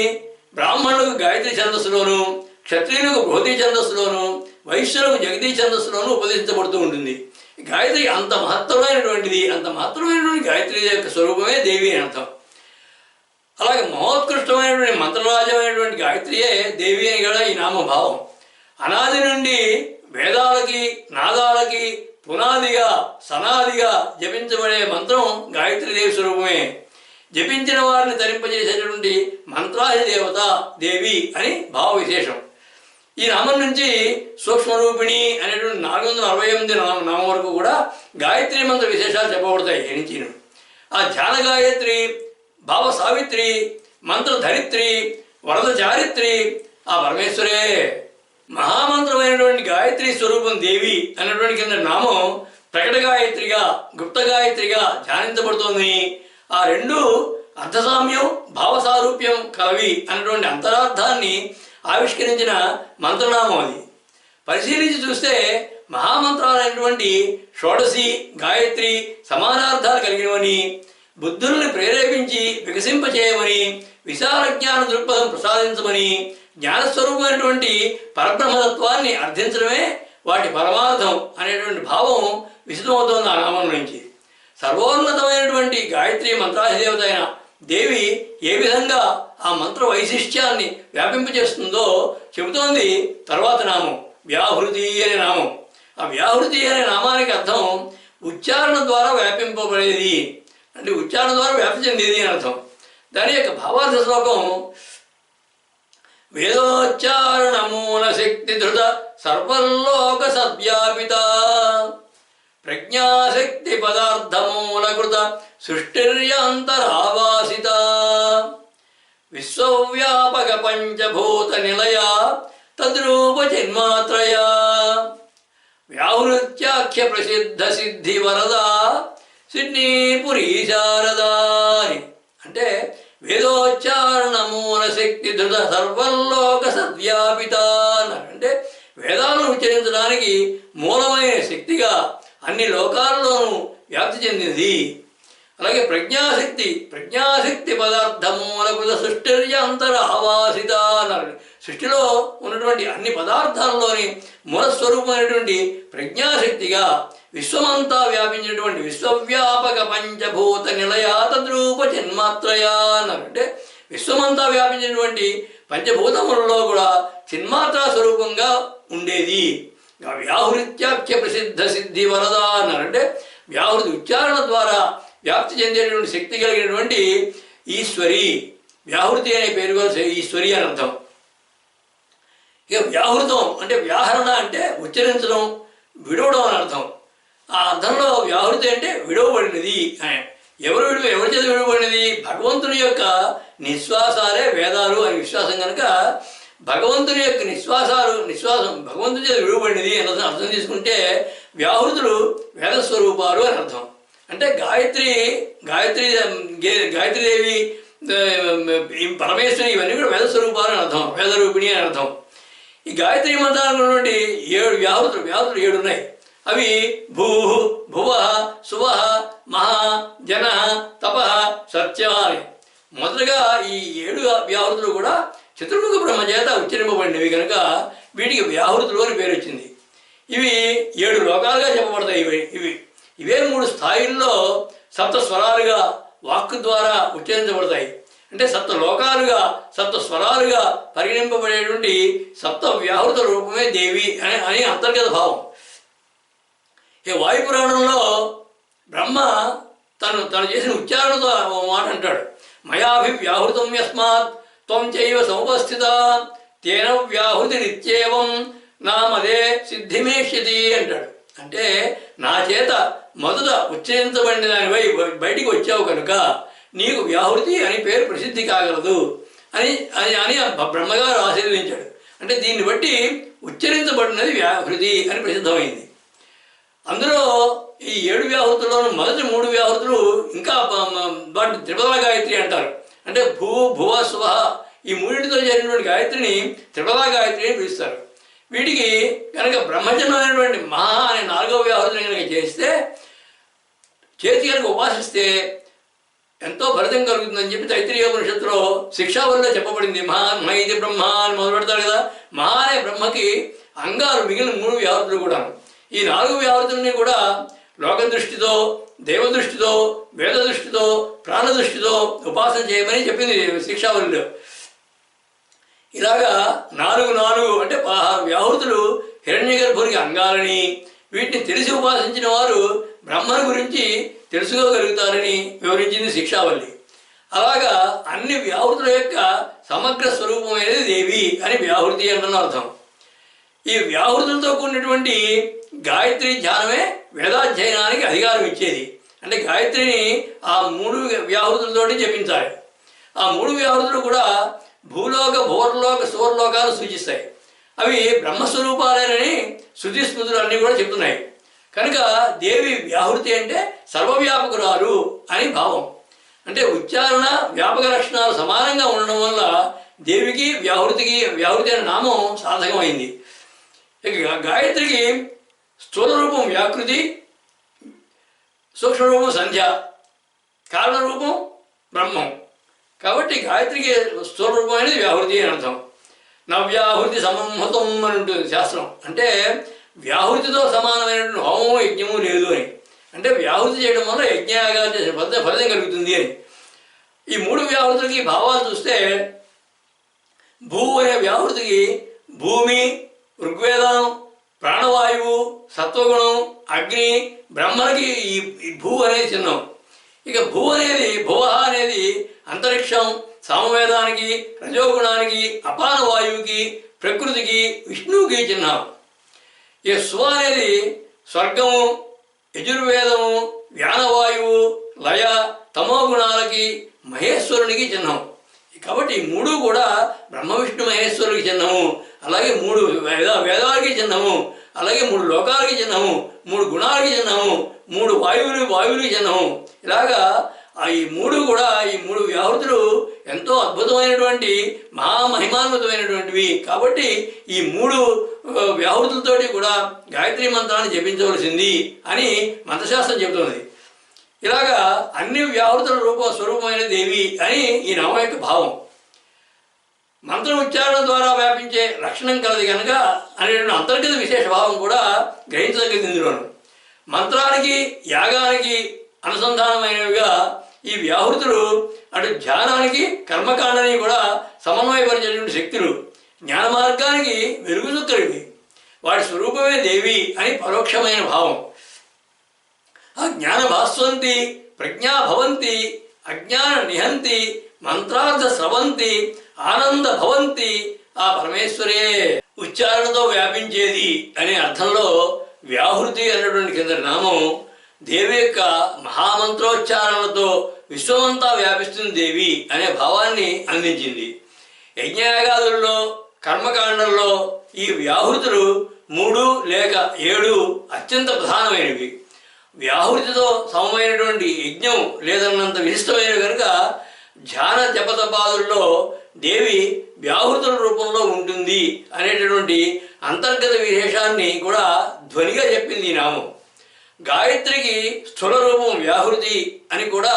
A: బ్రాహ్మణులకు గాయత్రి ఛందస్సులోను, క్షత్రియులకు బృహతి ఛందస్సులోను, వైశ్యులకు జగదీ ఛందస్సులోను ఉపదేశించబడుతూ ఉంటుంది. గాయత్రి అంత మహత్తరమైనటువంటిది, అంత మహత్తరమైనటువంటి గాయత్రి యొక్క స్వరూపమే దేవి అని అర్థం. అలాగే మహోత్కృష్టమైనటువంటి మంత్రరాజమైనటువంటి గాయత్రియే దేవి అని కూడా ఈ నామభావం. అనాది నుండి వేదాలకి నాదాలకి పునాదిగా సనాదిగా జపించబడే మంత్రం గాయత్రీదేవి స్వరూపమే. జపించిన వారిని తరింపజేసేటటువంటి మంత్రాది దేవత దేవి అని భావ విశేషం. ఈ నామం నుంచి సూక్ష్మరూపిణి అనేటువంటి 448 నామం వరకు కూడా గాయత్రి మంత్ర విశేషాలు చెప్పబడతాయి. ఎనించిను ఆ ధ్యాన గాయత్రి, భావ సావిత్రి, మంత్ర ధరిత్రి, వరద చారిత్రి ఆ పరమేశ్వరే. మహామంత్రమైనటువంటి గాయత్రి స్వరూపం దేవి అనేటువంటి కింద నామం ప్రకట గాయత్రిగా, గుప్త గాయత్రిగా ధ్యానించబడుతోంది. ఆ రెండు అర్థసామ్యం భావసారూప్యం కలవి అనేటువంటి అంతరార్థాన్ని ఆవిష్కరించిన మంత్రనామం అది. పరిశీలించి చూస్తే మహామంత్రాలైనటువంటి షోడశి గాయత్రి సమానార్థాలు కలిగినవని, బుద్ధుల్ని ప్రేరేపించి వికసింపచేయమని, విశాల జ్ఞాన దృక్పథం ప్రసాదించమని, జ్ఞానస్వరూపమైనటువంటి పరబ్రహ్మతత్వాన్ని అర్థించడమే వాటి పరమార్థం అనేటువంటి భావం విశదమవుతోంది ఆ నామం నుంచి. సర్వోన్నతమైనటువంటి గాయత్రి మంత్రాధిదేవత అయిన దేవి ఏ విధంగా ఆ మంత్ర వైశిష్ట్యాన్ని వ్యాపింపచేస్తుందో చెబుతోంది తర్వాత నామం వ్యాహృతి అనే నామం. ఆ వ్యాహృతి అనే నామానికి అర్థం ఉచ్చారణ ద్వారా వ్యాపింపబడేది, అంటే ఉచ్చారణ ద్వారా వ్యాప్తి చెందేది అని అర్థం. దాని యొక్క భావార్థ శ్లోకం వేదోచ్చారణ మూల శక్తి ధృత సర్వలోక సద్వ్యాపిత ప్రజ్ఞాశక్తి పదార్థమూలకృత సృష్టిర్యాంతరావాసిత విశ్వవ్యాపక పంచభూత నిలయ తద్రూప జన్మాత్రయా వ్యాహృత్యాఖ్య ప్రసిద్ధ సిద్ధి వరద సిడ్నీపురీ శారదా. అంటే వేదోచ్చారణ మూల శక్తి ధృత సర్వలోక సద్వ్యాపిత అంటే వేదాలను ఉచ్చరించడానికి మూలమైన శక్తిగా అన్ని లోకాల్లోనూ వ్యాప్తి చెందింది. అలాగే ప్రజ్ఞాశక్తి పదార్థమూలకృత సృష్టిర్యంతర ఆవాసిత అన్నారు. సృష్టిలో ఉన్నటువంటి అన్ని పదార్థాల్లోని మూలస్వరూపమైనటువంటి ప్రజ్ఞాశక్తిగా విశ్వమంతా వ్యాపించినటువంటి విశ్వవ్యాపక పంచభూత నిలయా తద్రూప జన్మాత్రయా అన్నారు. అంటే విశ్వమంతా వ్యాపించినటువంటి పంచభూతములలో కూడా చిన్మాత్రా స్వరూపంగా ఉండేది. వ్యాహృత్యాఖ్య ప్రసిద్ధ సిద్ధి వరద అన్నారు. అంటే వ్యాహృతి ఉచ్చారణ ద్వారా వ్యాప్తి చెందేటువంటి శక్తి కలిగినటువంటి ఈశ్వరి, వ్యాహృతి అనే పేరు కూడా ఈశ్వరి అని అర్థం. ఇక వ్యాహృతం అంటే వ్యాహరణ అంటే ఉచ్చరించడం, విడవడం అని అర్థం. ఆ అర్థంలో వ్యాహృతి అంటే విడవబడినది. ఎవరి చేత విడవబడినది? భగవంతుని యొక్క నిశ్వాసాలే వేదాలు అని విశ్వాసం కనుక భగవంతుని యొక్క నిశ్వాసం భగవంతుని చేత విడవబడినది అని అర్థం తీసుకుంటే వ్యాహృతులు వేదస్వరూపాలు అని అర్థం. అంటే గాయత్రీదేవి, పరమేశ్వరి ఇవన్నీ కూడా వేదస్వరూపాలు అని అర్థం, వేదరూపిణి అని అర్థం. ఈ గాయత్రి మంత్రాలు ఉన్నటువంటి 7 వ్యాహృతులు 7 ఉన్నాయి. అవి భూ, భువ, సువ, మహా, జన, తప, సత్య అని. మొదటగా ఈ 7 వ్యాహృతులు కూడా చతుర్ముఖ బ్రహ్మ చేత ఉచ్చరింపబడినవి కనుక వీటికి వ్యాహృతులు అని పేరు వచ్చింది. ఇవి 7 లోకాలుగా చెప్పబడతాయి. ఇవే 3 స్థాయిల్లో సప్త స్వరాలుగా వాక్కు ద్వారా ఉచ్చరించబడతాయి. అంటే సప్త లోకాలుగా సప్త స్వరాలుగా పరిగణింపబడేటువంటి సప్త వ్యాహృత రూపమే దేవి అని అంతర్గత భావం. ఈ వాయుపురాణంలో బ్రహ్మ తను చేసిన ఉచ్చారణతో మాట అంటాడు, మయాభివ్యాహృతం యస్మాత్ త్వం చైవ సముపస్థిత తేన వ్యాహృతి నిత్యేవం నామదే సిద్ధిమేష్యతి అంటాడు. అంటే నా చేత మొదట ఉచ్చరించబడిన దానిపై బయటికి వచ్చావు కనుక నీకు వ్యాహృతి అని పేరు ప్రసిద్ధి కాగలదు అని అని అని బ్రహ్మగారు ఆశీర్వదించాడు. అంటే దీన్ని బట్టి ఉచ్చరించబడినది వ్యాహృతి అని ప్రసిద్ధమైంది. అందులో ఈ 7 వ్యాహృతుల్లోనూ మొదటి 3 వ్యాహృతులు ఇంకా వాటిని త్రిపద గాయత్రి అంటారు. అంటే భూ భువ స్వ ఈ మూడింటితో చేరినటువంటి గాయత్రిని త్రిపద గాయత్రి అని పిలుస్తారు. వీటికి కనుక బ్రహ్మజన్మ అనేటువంటి మహా అనే 4వ వ్యాహృతిని కనుక చేస్తే చేతి కనుక ఉపాసిస్తే ఎంతో ఫలితం కలుగుతుందని చెప్పి తైత్రీయోపనిషత్తులో శిక్షావళిలో చెప్పబడింది. మహా ఇది బ్రహ్మ అని మొదలు పెడతాడు కదా. మహా అనే బ్రహ్మకి అంగాలు మిగిలిన 3 వ్యాహృతులు కూడా. ఈ 4 వ్యాహృతులని కూడా లోకదృష్టితో, దేవదృష్టితో, వేద దృష్టితో, ప్రాణ దృష్టితో ఉపాసన చేయమని చెప్పింది శిక్షావళిలో. ఇలాగా 4 అంటే 16 వ్యాహృతులు హిరణ్య గర్భునికి అంగాలని, వీటిని తెలిసి ఉపాసించిన వారు బ్రహ్మను గురించి తెలుసుకోగలుగుతారని వివరించింది శిక్షావళి. అలాగా అన్ని వ్యాహృతుల యొక్క సమగ్ర స్వరూపమైనది దేవి అని వ్యాహృతి అంటున్న అర్థం. ఈ వ్యాహృతులతో కూడినటువంటి గాయత్రి ధ్యానమే వేదాధ్యయనానికి అధికారం ఇచ్చేది. అంటే గాయత్రిని ఆ 3 వ్యాహృతులతోటి జపించాలి. ఆ 3 వ్యాహృతులు కూడా భూలోక, భూవర్లోక, సువర్లోకాలు సూచిస్తాయి. అవి బ్రహ్మస్వరూపాలేనని శృతి స్మృతులు అన్నీ కూడా చెప్తున్నాయి. కనుక దేవి వ్యాహృతి అంటే సర్వవ్యాపకురాలు అని భావం. అంటే ఉచ్చారణ వ్యాపక లక్షణాలు సమానంగా ఉండడం వల్ల దేవికి వ్యాహృతి అనే నామం సార్థకమైంది. ఇక గాయత్రికి స్థూల రూపం వ్యాకృతి, సూక్ష్మరూపం సంధ్య, కారణరూపం బ్రహ్మం. కాబట్టి గాయత్రికి స్థూల రూపం అనేది వ్యాహృతి అని అర్థం. నవ్యాహృతి సంహతం అని ఉంటుంది శాస్త్రం. అంటే వ్యాహృతితో సమానమైనటువంటి హోమము యజ్ఞము లేదు అని. అంటే వ్యాహృతి చేయడం వల్ల యజ్ఞయాగాలు చేసిన ఫలితం కలుగుతుంది అని. ఈ 3 వ్యాహృతులకి భావాలు చూస్తే భూ అనే వ్యాహృతికి భూమి, ఋగ్వేదం, ప్రాణవాయువు, సత్వగుణం, అగ్ని, బ్రహ్మకి ఈ భూ అనేది చిహ్నం. ఇక భువ అనేది అంతరిక్షం, సామవేదానికి, రజోగుణానికి, అపాన వాయువుకి, ప్రకృతికి, విష్ణువుకి చిహ్నం. ఈ స్వ అనేది స్వర్గము, యజుర్వేదము, వ్యానవాయువు, లయ, తమోగుణాలకి, మహేశ్వరునికి చిహ్నం. కాబట్టి ఈ 3 కూడా బ్రహ్మ విష్ణు మహేశ్వరుడికి చిహ్నము. అలాగే 3 వేదాలకి చిహ్నము, అలాగే 3 లోకాలకి చిహ్నము, 3 గుణాలకి చిహ్నము, 3 వాయువులకి చిహ్నము. ఇలాగా ఈ 3 కూడా ఈ 3 వ్యాహృతులు ఎంతో అద్భుతమైనటువంటి మహామహిమాన్వితమైనటువంటివి. కాబట్టి ఈ 3 వ్యాహృతులతోటి కూడా గాయత్రి మంత్రాన్ని జపించవలసింది అని మంత్రశాస్త్రం చెబుతున్నది. ఇలాగా అన్ని వ్యాహృతుల స్వరూపమైన దేవి అని ఈ నామం యొక్క భావం. మంత్రం ఉచ్చారణ ద్వారా వ్యాపించే లక్షణం కలది కనుక అనేటువంటి అంతర్గత విశేష భావం కూడా గ్రహించదగ్గది ఇందులోను. మంత్రానికి, యాగానికి అనుసంధానమైనవిగా ఈ వ్యాహృతులు అటు ధ్యానానికి, కర్మకాండని కూడా సమన్వయపరిచేటువంటి శక్తులు. జ్ఞాన మార్గానికి వెలుగు చుక్కలివి. వాటి స్వరూపమే దేవి అని పరోక్షమైన భావం. ఆ జ్ఞాన భాస్వంతి, ప్రజ్ఞా భవంతి, అజ్ఞాన నిహంతి, మంత్రార్థ స్రవంతి, ఆనంద భవంతి ఆ పరమేశ్వరే. ఉచ్చారణతో వ్యాపించేది అనే అర్థంలో వ్యాహృతి అన్నటువంటి కింద నామం దేవి యొక్క మహామంత్రోచ్చారణలతో విశ్వమంతా వ్యాపిస్తుంది దేవి అనే భావాన్ని అందించింది. యజ్ఞయాగాదుల్లో, కర్మకాండంలో ఈ వ్యాహృతులు 3 లేక 7 అత్యంత ప్రధానమైనవి. వ్యాహృతితో సమమైనటువంటి యజ్ఞం లేదన్నంత విశిష్టమైనవి కనుక ధ్యాన జపతపాదుల్లో దేవి వ్యాహృతుల రూపంలో ఉంటుంది అనేటటువంటి అంతర్గత విశేషాన్ని కూడా ధ్వనిగా చెప్పింది ఈ నామం. గాయత్రికి స్థూల రూపం వ్యాహృతి అని కూడా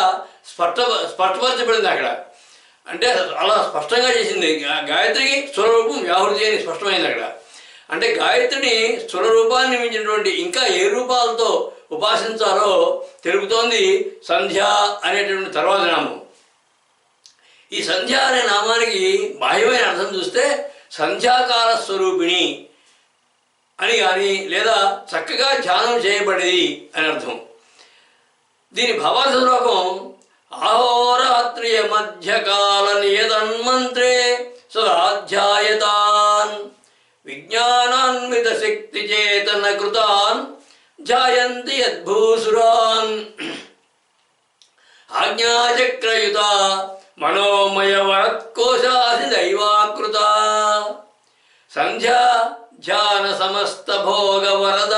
A: స్పష్టపరచబడింది అక్కడ. అంటే అలా స్పష్టంగా చేసింది. గాయత్రికి స్థూల రూపం వ్యాహృతి అని స్పష్టమైంది అక్కడ. అంటే గాయత్రిని స్థూల రూపాన్ని మించినటువంటి ఇంకా ఏ రూపాలతో ఉపాసించాలో తెలుపుతోంది సంధ్య అనేటువంటి తర్వాత నామం. ఈ సంధ్య అనే నామానికి బాహ్యమైన అర్థం చూస్తే సంధ్యాకాల స్వరూపిణి అని కానీ, లేదా చక్కగా ధ్యానం చేయబడేది అని అర్థం. దీని భావార్థ శ్లోకం అహోరాత్రియ మధ్యకాల నియతన్మంత్రే సదాధ్యాయతాన్ విజ్ఞానాన్ సంధ్యాన్విత శక్తి చేతన కృతాన్ జాయంతి యద్భూసురాన్ ఆజ్ఞాచక్రయుత మనోమయ వరత్కోశాసి దైవాకృత సంధ్యా ధ్యాన సమస్త భోగ వరద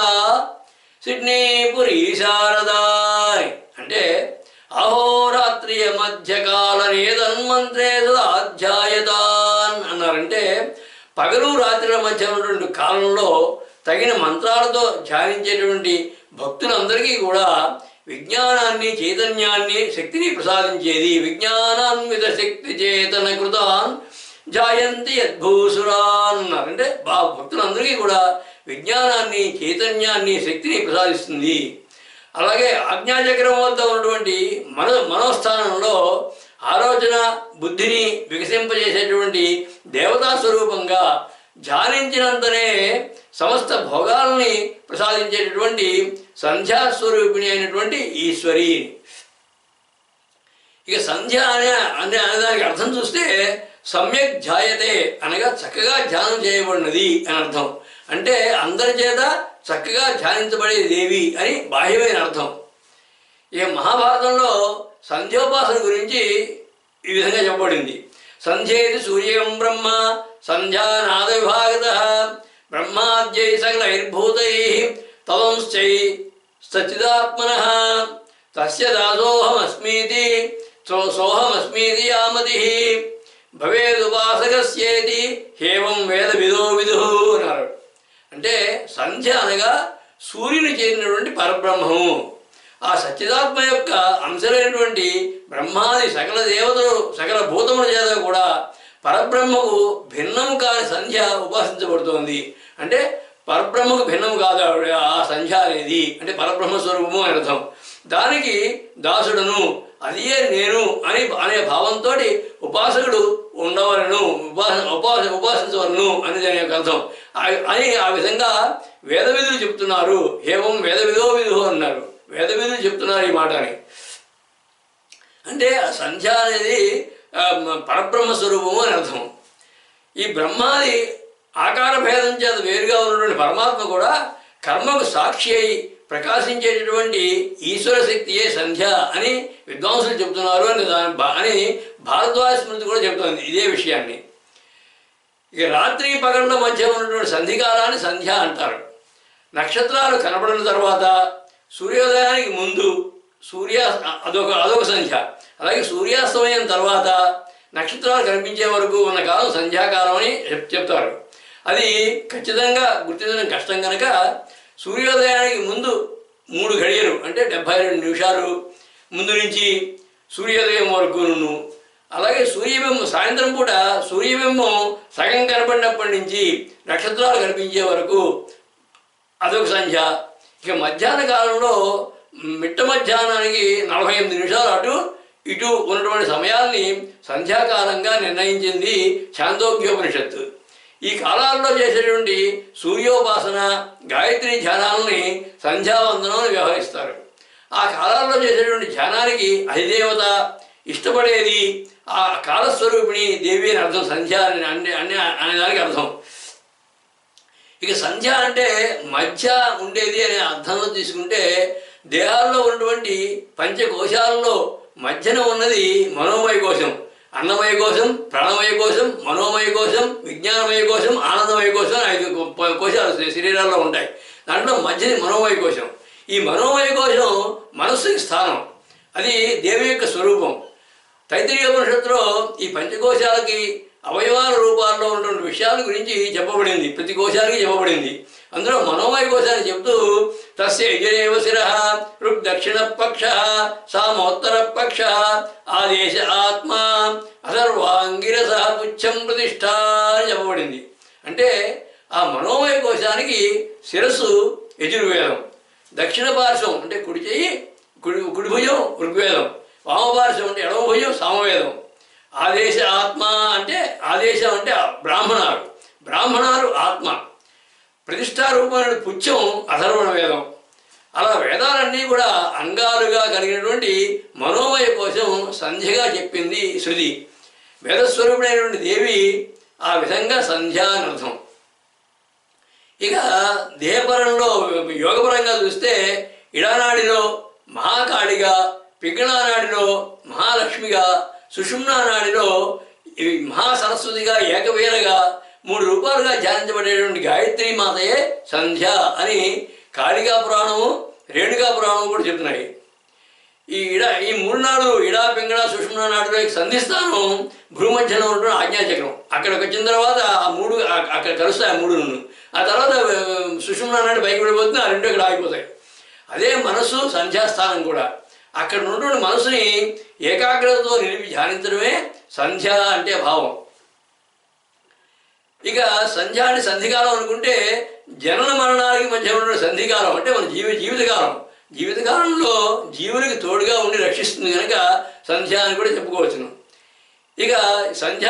A: సిడ్నీపురీ శారదా. అంటే అహోరాత్రియ మధ్యకాల నేదన్మంత్రే సదాధ్యాయతాన్ అన్నారంటే పగలు రాత్రుల మధ్య ఉన్నటువంటి కాలంలో తగిన మంత్రాలతో ధ్యానించేటువంటి భక్తులందరికీ కూడా విజ్ఞానాన్ని, చైతన్యాన్ని, శక్తిని ప్రసాదించేది. విజ్ఞానాన్విత శక్తి చేతన కృతాన్ జాయంతి యద్భూసురాన్ అన్నారంటే భక్తులందరికీ కూడా విజ్ఞానాన్ని, చైతన్యాన్ని, శక్తిని ప్రసాదిస్తుంది. అలాగే ఆజ్ఞాచక్రం వద్ద ఉన్నటువంటి మనోస్థానంలో ఆలోచన బుద్ధిని వికసింపజేసేటువంటి దేవతా స్వరూపంగా ధ్యానించినంతనే సమస్త భోగాల్ని ప్రసాదించేటటువంటి సంధ్యాస్వరూపిణి అయినటువంటి ఈశ్వరి. ఇక సంధ్య అనేదానికి అర్థం చూస్తే సమ్యక్ ధ్యాయతే అనగా చక్కగా ధ్యానం చేయబడినది అని అర్థం. అంటే అందరి చేత చక్కగా ధ్యానించబడే దేవి అని బాహ్యమైన అర్థం. ఇక మహాభారతంలో సంధ్యోపాసన గురించి ఈ విధంగా చెప్పబడింది. సంధ్యేతి సూర్యం బ్రహ్మ సంధ్యానాద విభాగత బ్రహ్మాద్యై సకలైర్భూతై తవంశ్చై సచ్చిదాత్మనః తస్య దాసోహమస్మీతి సోహమస్మీతి యామతి భవేదుపాసకస్యేతి హేవం వేద విదో విదుః అన్నారు. అంటే సంధ్య అనగా సూర్యుని చేరినటువంటి పరబ్రహ్మము. ఆ సచ్చిదాత్మ యొక్క అంశమైనటువంటి బ్రహ్మాది సకల దేవతలు, సకల భూతముల చేత కూడా పరబ్రహ్మకు భిన్నము కాని సంధ్య ఉపాసించబడుతోంది. అంటే పరబ్రహ్మకు భిన్నము కాదు ఆ సంధ్య అనేది, అంటే పరబ్రహ్మ స్వరూపము అని అర్థం. దానికి దాసుడను, అదియే నేను అనే భావంతో ఉపాసకుడు ఉండవలను, ఉపాసించవలను అని దాని యొక్క అర్థం అని ఆ విధంగా వేద విధులు చెప్తున్నారు. ఏవం వేద విదో విధు అన్నారు. వేద విధులు చెప్తున్నారు ఈ మాట అని. అంటే సంధ్య అనేది పరబ్రహ్మ స్వరూపము అని అర్థం. ఈ బ్రహ్మాది ఆకార భేదం చేత వేరుగా ఉన్నటువంటి పరమాత్మ కూడా కర్మకు సాక్షి అయి ప్రకాశించేటటువంటి ఈశ్వర శక్తియే సంధ్య అని విద్వాంసులు చెప్తున్నారు అని భారద్వాజ స్మృతి కూడా చెప్తుంది ఇదే విషయాన్ని. ఇక రాత్రి పగళ్ళ మధ్య ఉన్నటువంటి సంధికాలాన్ని సంధ్య అంటారు. నక్షత్రాలు కనపడిన తర్వాత సూర్యోదయానికి ముందు అదొక సంధ్య. అలాగే సూర్యాస్తమయం తర్వాత నక్షత్రాలు కనిపించే వరకు ఉన్న కాలం సంధ్యాకాలం అని చెప్తారు. అది ఖచ్చితంగా గుర్తించడం కష్టం కనుక సూర్యోదయానికి ముందు 3 గడియలు అంటే 72 నిమిషాలు ముందు నుంచి సూర్యోదయం వరకు, అలాగే సూర్యబింబం సాయంత్రం పూట సూర్యబింబం సగం కనపడినప్పటి నుంచి నక్షత్రాలు కనిపించే వరకు అదొక సంధ్య. ఇక మధ్యాహ్న కాలంలో మిట్ట మధ్యాహ్నానికి 48 నిమిషాలు అటు ఇటు ఉన్నటువంటి సమయాల్ని సంధ్యాకాలంగా నిర్ణయించింది ఛాందోగ్యోపనిషత్తు. ఈ కాలాల్లో చేసేటువంటి సూర్యోపాసన, గాయత్రి ధ్యానాలని సంధ్యావందనం అని వ్యవహరిస్తారు. ఆ కాలాల్లో చేసేటువంటి ధ్యానానికి అధిదేవత, ఇష్టపడేది ఆ కాలస్వరూపిణి దేవి అని అర్థం. సంధ్య అనేదానికి అర్థం. ఇక సంధ్య అంటే మధ్య ఉండేది అనే అర్థంలో తీసుకుంటే దేహాల్లో ఉన్నటువంటి పంచకోశాలలో మధ్యన ఉన్నది మనోమయ కోశం, అన్నమయ కోశం, ప్రాణమయ కోశం, మనోమయ కోశం, విజ్ఞానమయ కోశం, ఆనందమయ కోశం 5 కోశాలు శరీరాల్లో ఉంటాయి. దాంట్లో మధ్యది మనోమయ కోశం. ఈ మనోమయ కోశం మనస్సుకి స్థానం, అది దేవి యొక్క స్వరూపం. తైత్తిరీయోపనిషత్తులో ఈ పంచకోశాలకి అవయవాల రూపాల్లో ఉన్నటువంటి విషయాల గురించి చెప్పబడింది, ప్రతి కోశానికి చెప్పబడింది. అందులో మనోమయ కోశాన్ని చెప్తూ తస్య యజరేవ శిరః ఋగ్ దక్షిణ పక్ష సామోత్తర పక్ష ఆదేశ ఆత్మా అసర్వాంగిరస పుచ్చం ప్రతిష్ఠ అని చెప్పబడింది. అంటే ఆ మనోమయ కోశానికి శిరస్సు యజుర్వేదం, దక్షిణ పార్శ్వం అంటే కుడి చెయ్యి కుడి భుజం ఋగ్వేదం, వామపార్శ్వం అంటే ఎడమ భుజం సామవేదం, ఆదేశ ఆత్మ అంటే ఆదేశం అంటే బ్రాహ్మణాలు ఆత్మ, ప్రతిష్టారూపమైన పుచ్చం అథర్వణ వేదం. అలా వేదాలన్నీ కూడా అంగాలుగా కలిగినటువంటి మనోమయ కోసం సంధ్యగా చెప్పింది శృతి. వేదస్వరూపుడైనటువంటి దేవి ఆ విధంగా సంధ్య అని అర్థం. ఇక దేహపరంలో యోగపరంగా చూస్తే ఇడానాడిలో మహాకాళిగా, పింగళానాడిలో మహాలక్ష్మిగా, సుషుమ్నా నాడిలో మహాసరస్వతిగా, ఏకవీరగా 3 రూపాలుగా ధ్యానించబడేటువంటి గాయత్రీ మాతయే సంధ్య అని కాళికా పురాణము, రేణుకా పురాణము కూడా చెప్తున్నాయి. ఈ 3 నాడు ఇడా, పింగళ, సుషుమ్నా నాడులో సంధిస్తాను భూమధ్యంలో ఉంటున్న ఆజ్ఞాచక్రం. అక్కడికి వచ్చిన తర్వాత ఆ 3 అక్కడ కలుస్తాయి. ఆ 3 ఆ తర్వాత సుషుమ్నా నాడు పైకి వెళ్ళిపోతుంది. ఆ 2 ఇక్కడ ఆగిపోతాయి. అదే మనస్సు సంధ్యాస్థానం కూడా. అక్కడ ఉన్నటువంటి మనసుని ఏకాగ్రతతో నిలిపి ధ్యానించడమే సంధ్య అంటే భావం. ఇక సంధ్య అంటే సంధికాలం అనుకుంటే జనన మరణాలకి మధ్య ఉన్న సంధికాలం అంటే మన జీవితకాలం. జీవితకాలంలో జీవునికి తోడుగా ఉండి రక్షిస్తుంది కనుక సంధ్య అని కూడా చెప్పుకోవచ్చును. ఇక సంధ్య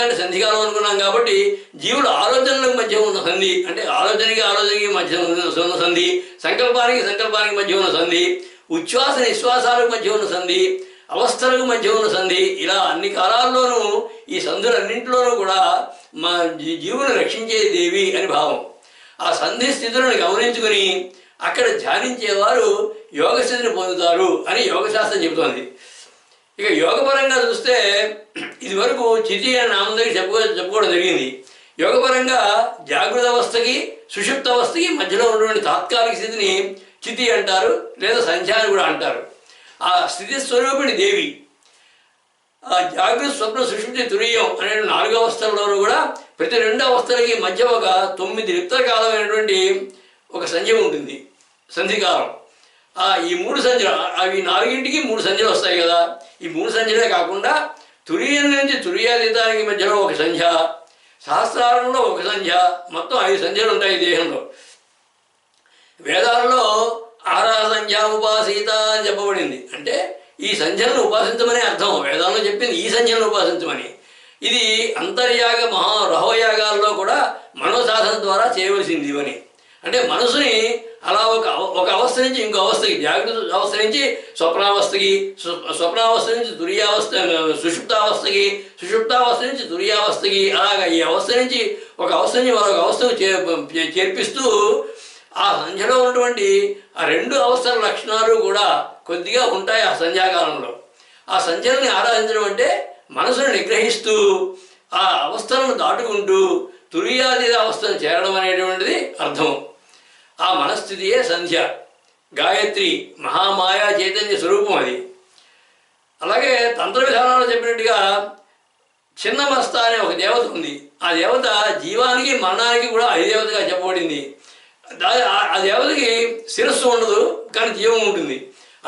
A: అంటే సంధికాలం అనుకున్నాం కాబట్టి జీవుడు ఆలోచనలకు మధ్య ఉన్న సంధి అంటే ఆలోచనకి మధ్య ఉన్న సంధి, సంకల్పానికి మధ్య ఉన్న సంధి, ఉచ్ఛ్వాస నిశ్వాసాలకు మధ్య ఉన్న సంధి, అవస్థలకు మధ్య ఉన్న సంధి, ఇలా అన్ని కాలాల్లోనూ ఈ సంధులన్నింటిలోనూ కూడా మా జీవుని రక్షించే దేవి అని భావం. ఆ సంధి స్థితులను గమనించుకుని అక్కడ ధ్యానించేవారు యోగస్థితిని పొందుతారు అని యోగశాస్త్రం చెబుతోంది. ఇక యోగపరంగా చూస్తే ఇదివరకు చితి అనే నామం దగ్గర చెప్పుకోవడం జరిగింది. యోగపరంగా జాగృత అవస్థకి, సుషుప్త అవస్థకి మధ్యలో ఉన్నటువంటి తాత్కాలిక స్థితిని చితి అంటారు, లేదా సంధ్య అని కూడా అంటారు. ఆ స్థితి స్వరూపిణి దేవి. ఆ జాగృత, స్వప్న, సుషుప్తి, తురీయం అనే 4 అవస్థల్లోనూ కూడా ప్రతి 2 అవస్థలకి మధ్య ఒక 9 రిక్తకాలమైనటువంటి ఒక సంధ్య ఉంటుంది, సంధికాలం. ఈ 3 సంధ్యలు, అవి 4ంటికి 3 సంధ్యలు వస్తాయి కదా. ఈ 3 సంధ్యలే కాకుండా తురీయం నుంచి తురీయాతీతానికి మధ్యలో ఒక సంధ్య, సహస్రారంలో ఒక సంధ్య, మొత్తం 5 సంధ్యలు ఉంటాయి దేహంలో. వేదాలలో ఆరా సంధ్య ఉపాసీత అని చెప్పబడింది. అంటే ఈ సంధ్యలను ఉపాసించమని అర్థం. వేదాల్లో చెప్పింది ఈ సంధ్యలను ఉపాసించమని. ఇది అంతర్యాగ రహోయాగాల్లో కూడా మనోసాధన ద్వారా చేయవలసింది ఇవని. అంటే మనసుని అలా ఒక అవస్థ నుంచి ఇంకో అవస్థకి, జాగ్రత్త అవస్థ నుంచి స్వప్నావస్థకి, స్వప్నావస్థ నుంచి తురీయావస్థ, సుషుప్తావస్థకి, సుషుప్తావస్థ నుంచి తురీయావస్థకి, అలాగా ఈ అవస్థ నుంచి ఒక అవస్థ నుంచి మరొక అవస్థకు చేర్పిస్తూ ఆ సంధ్యలో ఉన్నటువంటి ఆ 2 అవస్థల లక్షణాలు కూడా కొద్దిగా ఉంటాయి ఆ సంధ్యాకాలంలో. ఆ సంధ్యల్ని ఆరాధించడం అంటే మనసును నిగ్రహిస్తూ ఆ అవస్థలను దాటుకుంటూ తురీయాతీత అవస్థను చేరడం అనేటువంటిది అర్థం. ఆ మనస్థితియే సంధ్య. గాయత్రి మహామాయా చైతన్య స్వరూపం అది. అలాగే తంత్ర విధానంలో చెప్పినట్టుగా చిన్నమస్త అనే ఒక దేవత ఉంది. ఆ దేవత జీవానికి మరణానికి కూడా అధిదేవతగా చెప్పబడింది. ఆ దేవతకి శిరస్సు ఉండదు, కానీ జీవం ఉంటుంది.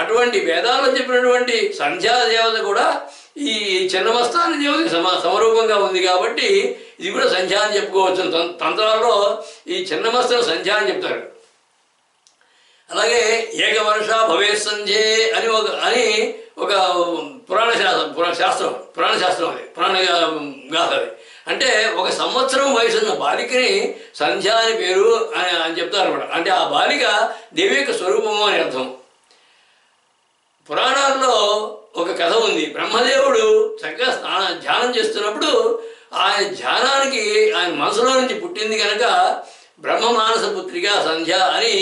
A: అటువంటి వేదాల్లో చెప్పినటువంటి సంధ్యా దేవత కూడా ఈ చిన్నమస్తాని దేవతకి సమరూపంగా ఉంది కాబట్టి ఇది కూడా సంధ్య అని చెప్పుకోవచ్చు. తంత్రాల్లో ఈ చిన్నమస్తను సంధ్య అని చెప్తారు. అలాగే ఏకవర్ష భవేత్ సంధ్యే అని ఒక పురాణ శాస్త్రం అది, పురాణ గాథ అది. అంటే 1 సంవత్సరం వయసున్న బాలికని సంధ్య అని పేరు అని చెప్తారు అన్నమాట. అంటే ఆ బాలిక దేవి యొక్క స్వరూపము అని అర్థం. పురాణాల్లో ఒక కథ ఉంది. బ్రహ్మదేవుడు చక్కగా ధ్యానం చేస్తున్నప్పుడు ఆయన ధ్యానానికి ఆయన మనసులో నుంచి పుట్టింది కనుక బ్రహ్మ మానస పుత్రిక సంధ్య అని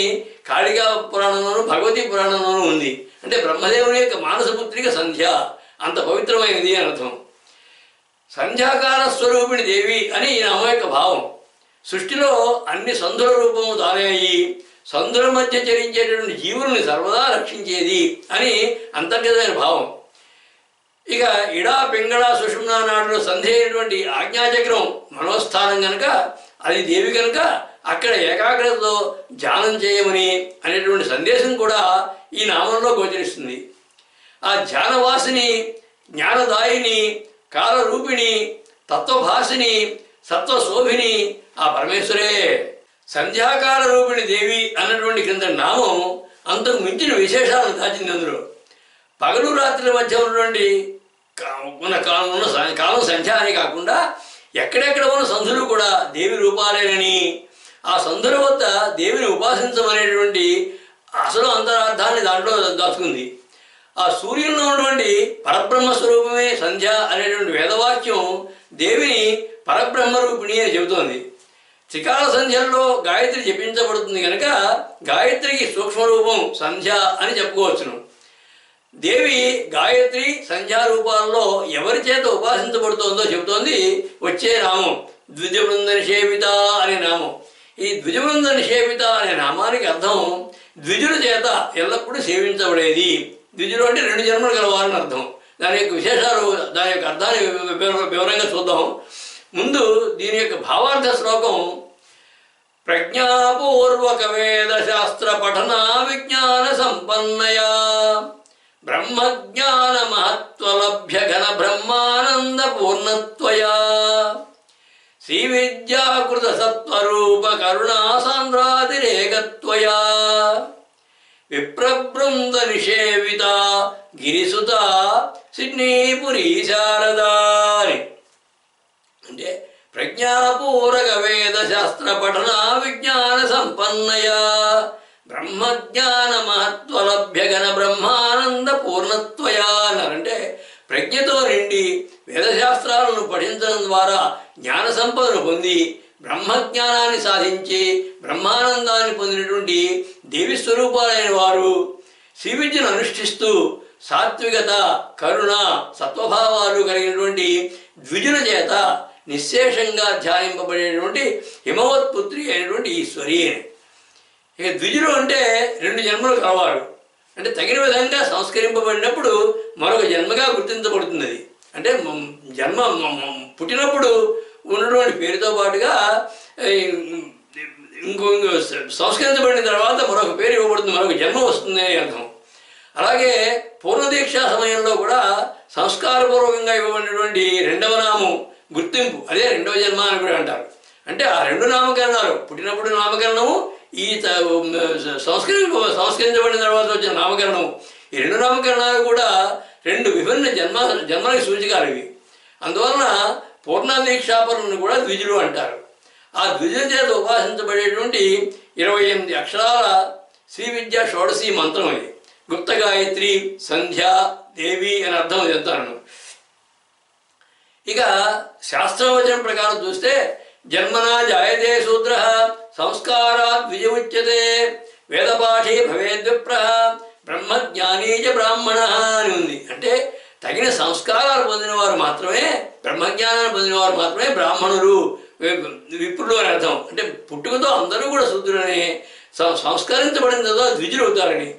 A: కాళికా పురాణంలోనూ భగవతీ పురాణంలోనూ ఉంది. అంటే బ్రహ్మదేవుని యొక్క మానస పుత్రిక సంధ్య, అంత పవిత్రమైనది అని అర్థం. సంధ్యాకాల స్వరూపిణి దేవి అని ఈ నామం యొక్క భావం. సృష్టిలో అన్ని సంధుల రూపము తానే అయ్యి సంధుల మధ్య చరించేటటువంటి జీవుల్ని సర్వదా రక్షించేది అని అంతర్గతమైన భావం. ఇక ఇడా, పింగళ, సుషుమ్నా నాడులో సంధి అయినటువంటి ఆజ్ఞాచక్రం మనోస్థానం కనుక, అది దేవి కనుక అక్కడ ఏకాగ్రతతో ధ్యానం చేయమని అనేటువంటి సందేశం కూడా ఈ నామంలో గోచరిస్తుంది. ఆ ధ్యానవాసిని, జ్ఞానదాయిని, కాలరూపిణి, తత్వభాసిని, సత్వశోభిని ఆ పరమేశ్వరే. సంధ్యాకాల రూపిణి దేవి అన్నటువంటి క్రింద నామం అంతకు మించిన విశేషాలను దాచింది. అందులో పగలు రాత్రి మధ్య ఉన్నటువంటి కాలం సంధ్య అని కాకుండా ఎక్కడెక్కడ ఉన్న సంధులు కూడా దేవి రూపాలేనని, ఆ సంధుల వద్ద దేవిని ఉపాసించమనేటువంటి అసలు అంతరార్థాన్ని దాంట్లో దాచుకుంది. ఆ సూర్యుల్లో ఉన్నటువంటి పరబ్రహ్మ స్వరూపమే సంధ్య అనేటువంటి వేదవాక్యం దేవిని పరబ్రహ్మ రూపిణి అని చెబుతోంది. త్రికాల సంధ్యల్లో గాయత్రి జపించబడుతుంది కనుక గాయత్రికి సూక్ష్మరూపం సంధ్య అని చెప్పుకోవచ్చును. దేవి గాయత్రి సంధ్యారూపాల్లో ఎవరి చేత ఉపాసించబడుతోందో చెబుతోంది వచ్చే నామం ద్విజబృంద నిషేవిత అనే నామం. ఈ ద్విజబృంద నిషేవిత అనే నామానికి అర్థం ద్విజుల చేత ఎల్లప్పుడూ సేవించబడేది. ద్విజులు అంటే 2 జన్మలు కలవాలని అర్థం. దాని యొక్క విశేషాలు, దాని యొక్క అర్థాన్ని వివరంగా చూద్దాం. ముందు దీని యొక్క భావార్థ శ్లోకం ప్రజ్ఞాపూర్వక వేద శాస్త్ర పఠనా విజ్ఞాన సంపన్నయా బ్రహ్మజ్ఞాన మహత్వలభ్య ఘన బ్రహ్మానంద పూర్ణత్వయా శ్రీ విద్యాకృత సత్వరూప కరుణా సాంద్రాతిరేకత్వయా విప్రబృంద నిషేవిత గిరిసుత సిడ్నీపురీ శారదా అని. అంటే ప్రజ్ఞాపూరక వేద శాస్త్ర పఠన విజ్ఞాన సంపన్నయా బ్రహ్మజ్ఞాన మహత్వలభ్య ఘన బ్రహ్మానంద పూర్ణత్వయా అన్నారంటే ప్రజ్ఞతో నిండి వేదశాస్త్రాలను పఠించడం ద్వారా జ్ఞాన సంపదను పొంది బ్రహ్మజ్ఞానాన్ని సాధించి బ్రహ్మానందాన్ని పొందినటువంటి దేవి స్వరూపాలైన వారు శ్రీ విద్యను అనుష్ఠిస్తూ సాత్వికత కరుణ సత్వభావాలు కలిగినటువంటి ద్విజుల చేత నిశ్శేషంగా ధ్యానింపబడేటువంటి హిమవత్పుత్రి అయినటువంటి ఈశ్వరి. ఇక ద్విజులు అంటే 2 జన్మలు కలవారు. అంటే తగిన విధంగా సంస్కరింపబడినప్పుడు మరొక జన్మగా గుర్తించబడుతుంది. అది అంటే జన్మ పుట్టినప్పుడు ఉన్నటువంటి పేరుతో పాటుగా ఇంకో సంస్కరించబడిన తర్వాత మరొక పేరు ఇవ్వబడుతుంది, మరొక జన్మ వస్తుంది అని అర్థం. అలాగే పూర్ణదీక్షా సమయంలో కూడా సంస్కారపూర్వకంగా ఇవ్వబడినటువంటి 2వ నామం గుర్తింపు, అదే 2వ జన్మ అని కూడా అంటారు. అంటే ఆ 2 నామకరణాలు, పుట్టినప్పుడు నామకరణము, ఈ సంస్కరించబడిన తర్వాత వచ్చిన నామకరణము, ఈ 2 నామకరణాలు కూడా 2 విభిన్న జన్మలకు సూచికాలు ఇవి. అందువలన పూర్ణదీక్షాపరులను కూడా ద్విజులు అంటారు. ఆ ద్విజుల చేత ఉపాసించబడేటువంటి 28 అక్షరాల శ్రీ విద్యా షోడశీ మంత్రం ఇది. గుప్త గాయత్రి, సంధ్య, దేవి అని అర్థం చెప్తాను. ఇక శాస్త్రవచనం ప్రకారం చూస్తే జన్మనా జాయతే శూద్ర సంస్కారాత్ ద్విజముచ్యతే వేదపాఠీ భవేద్విప్ర బ్రహ్మజ్ఞానీ చ బ్రాహ్మణ అని ఉంది. అంటే తగిన సంస్కారాలు పొందినవారు మాత్రమే, బ్రహ్మజ్ఞానాన్ని పొందినవారు మాత్రమే బ్రాహ్మణులు, విప్రులు అని అర్థం. అంటే పుట్టుకతో అందరూ కూడా శూద్రులని, సంస్కరించబడిన తర్వాత ద్విజులు అవుతారని,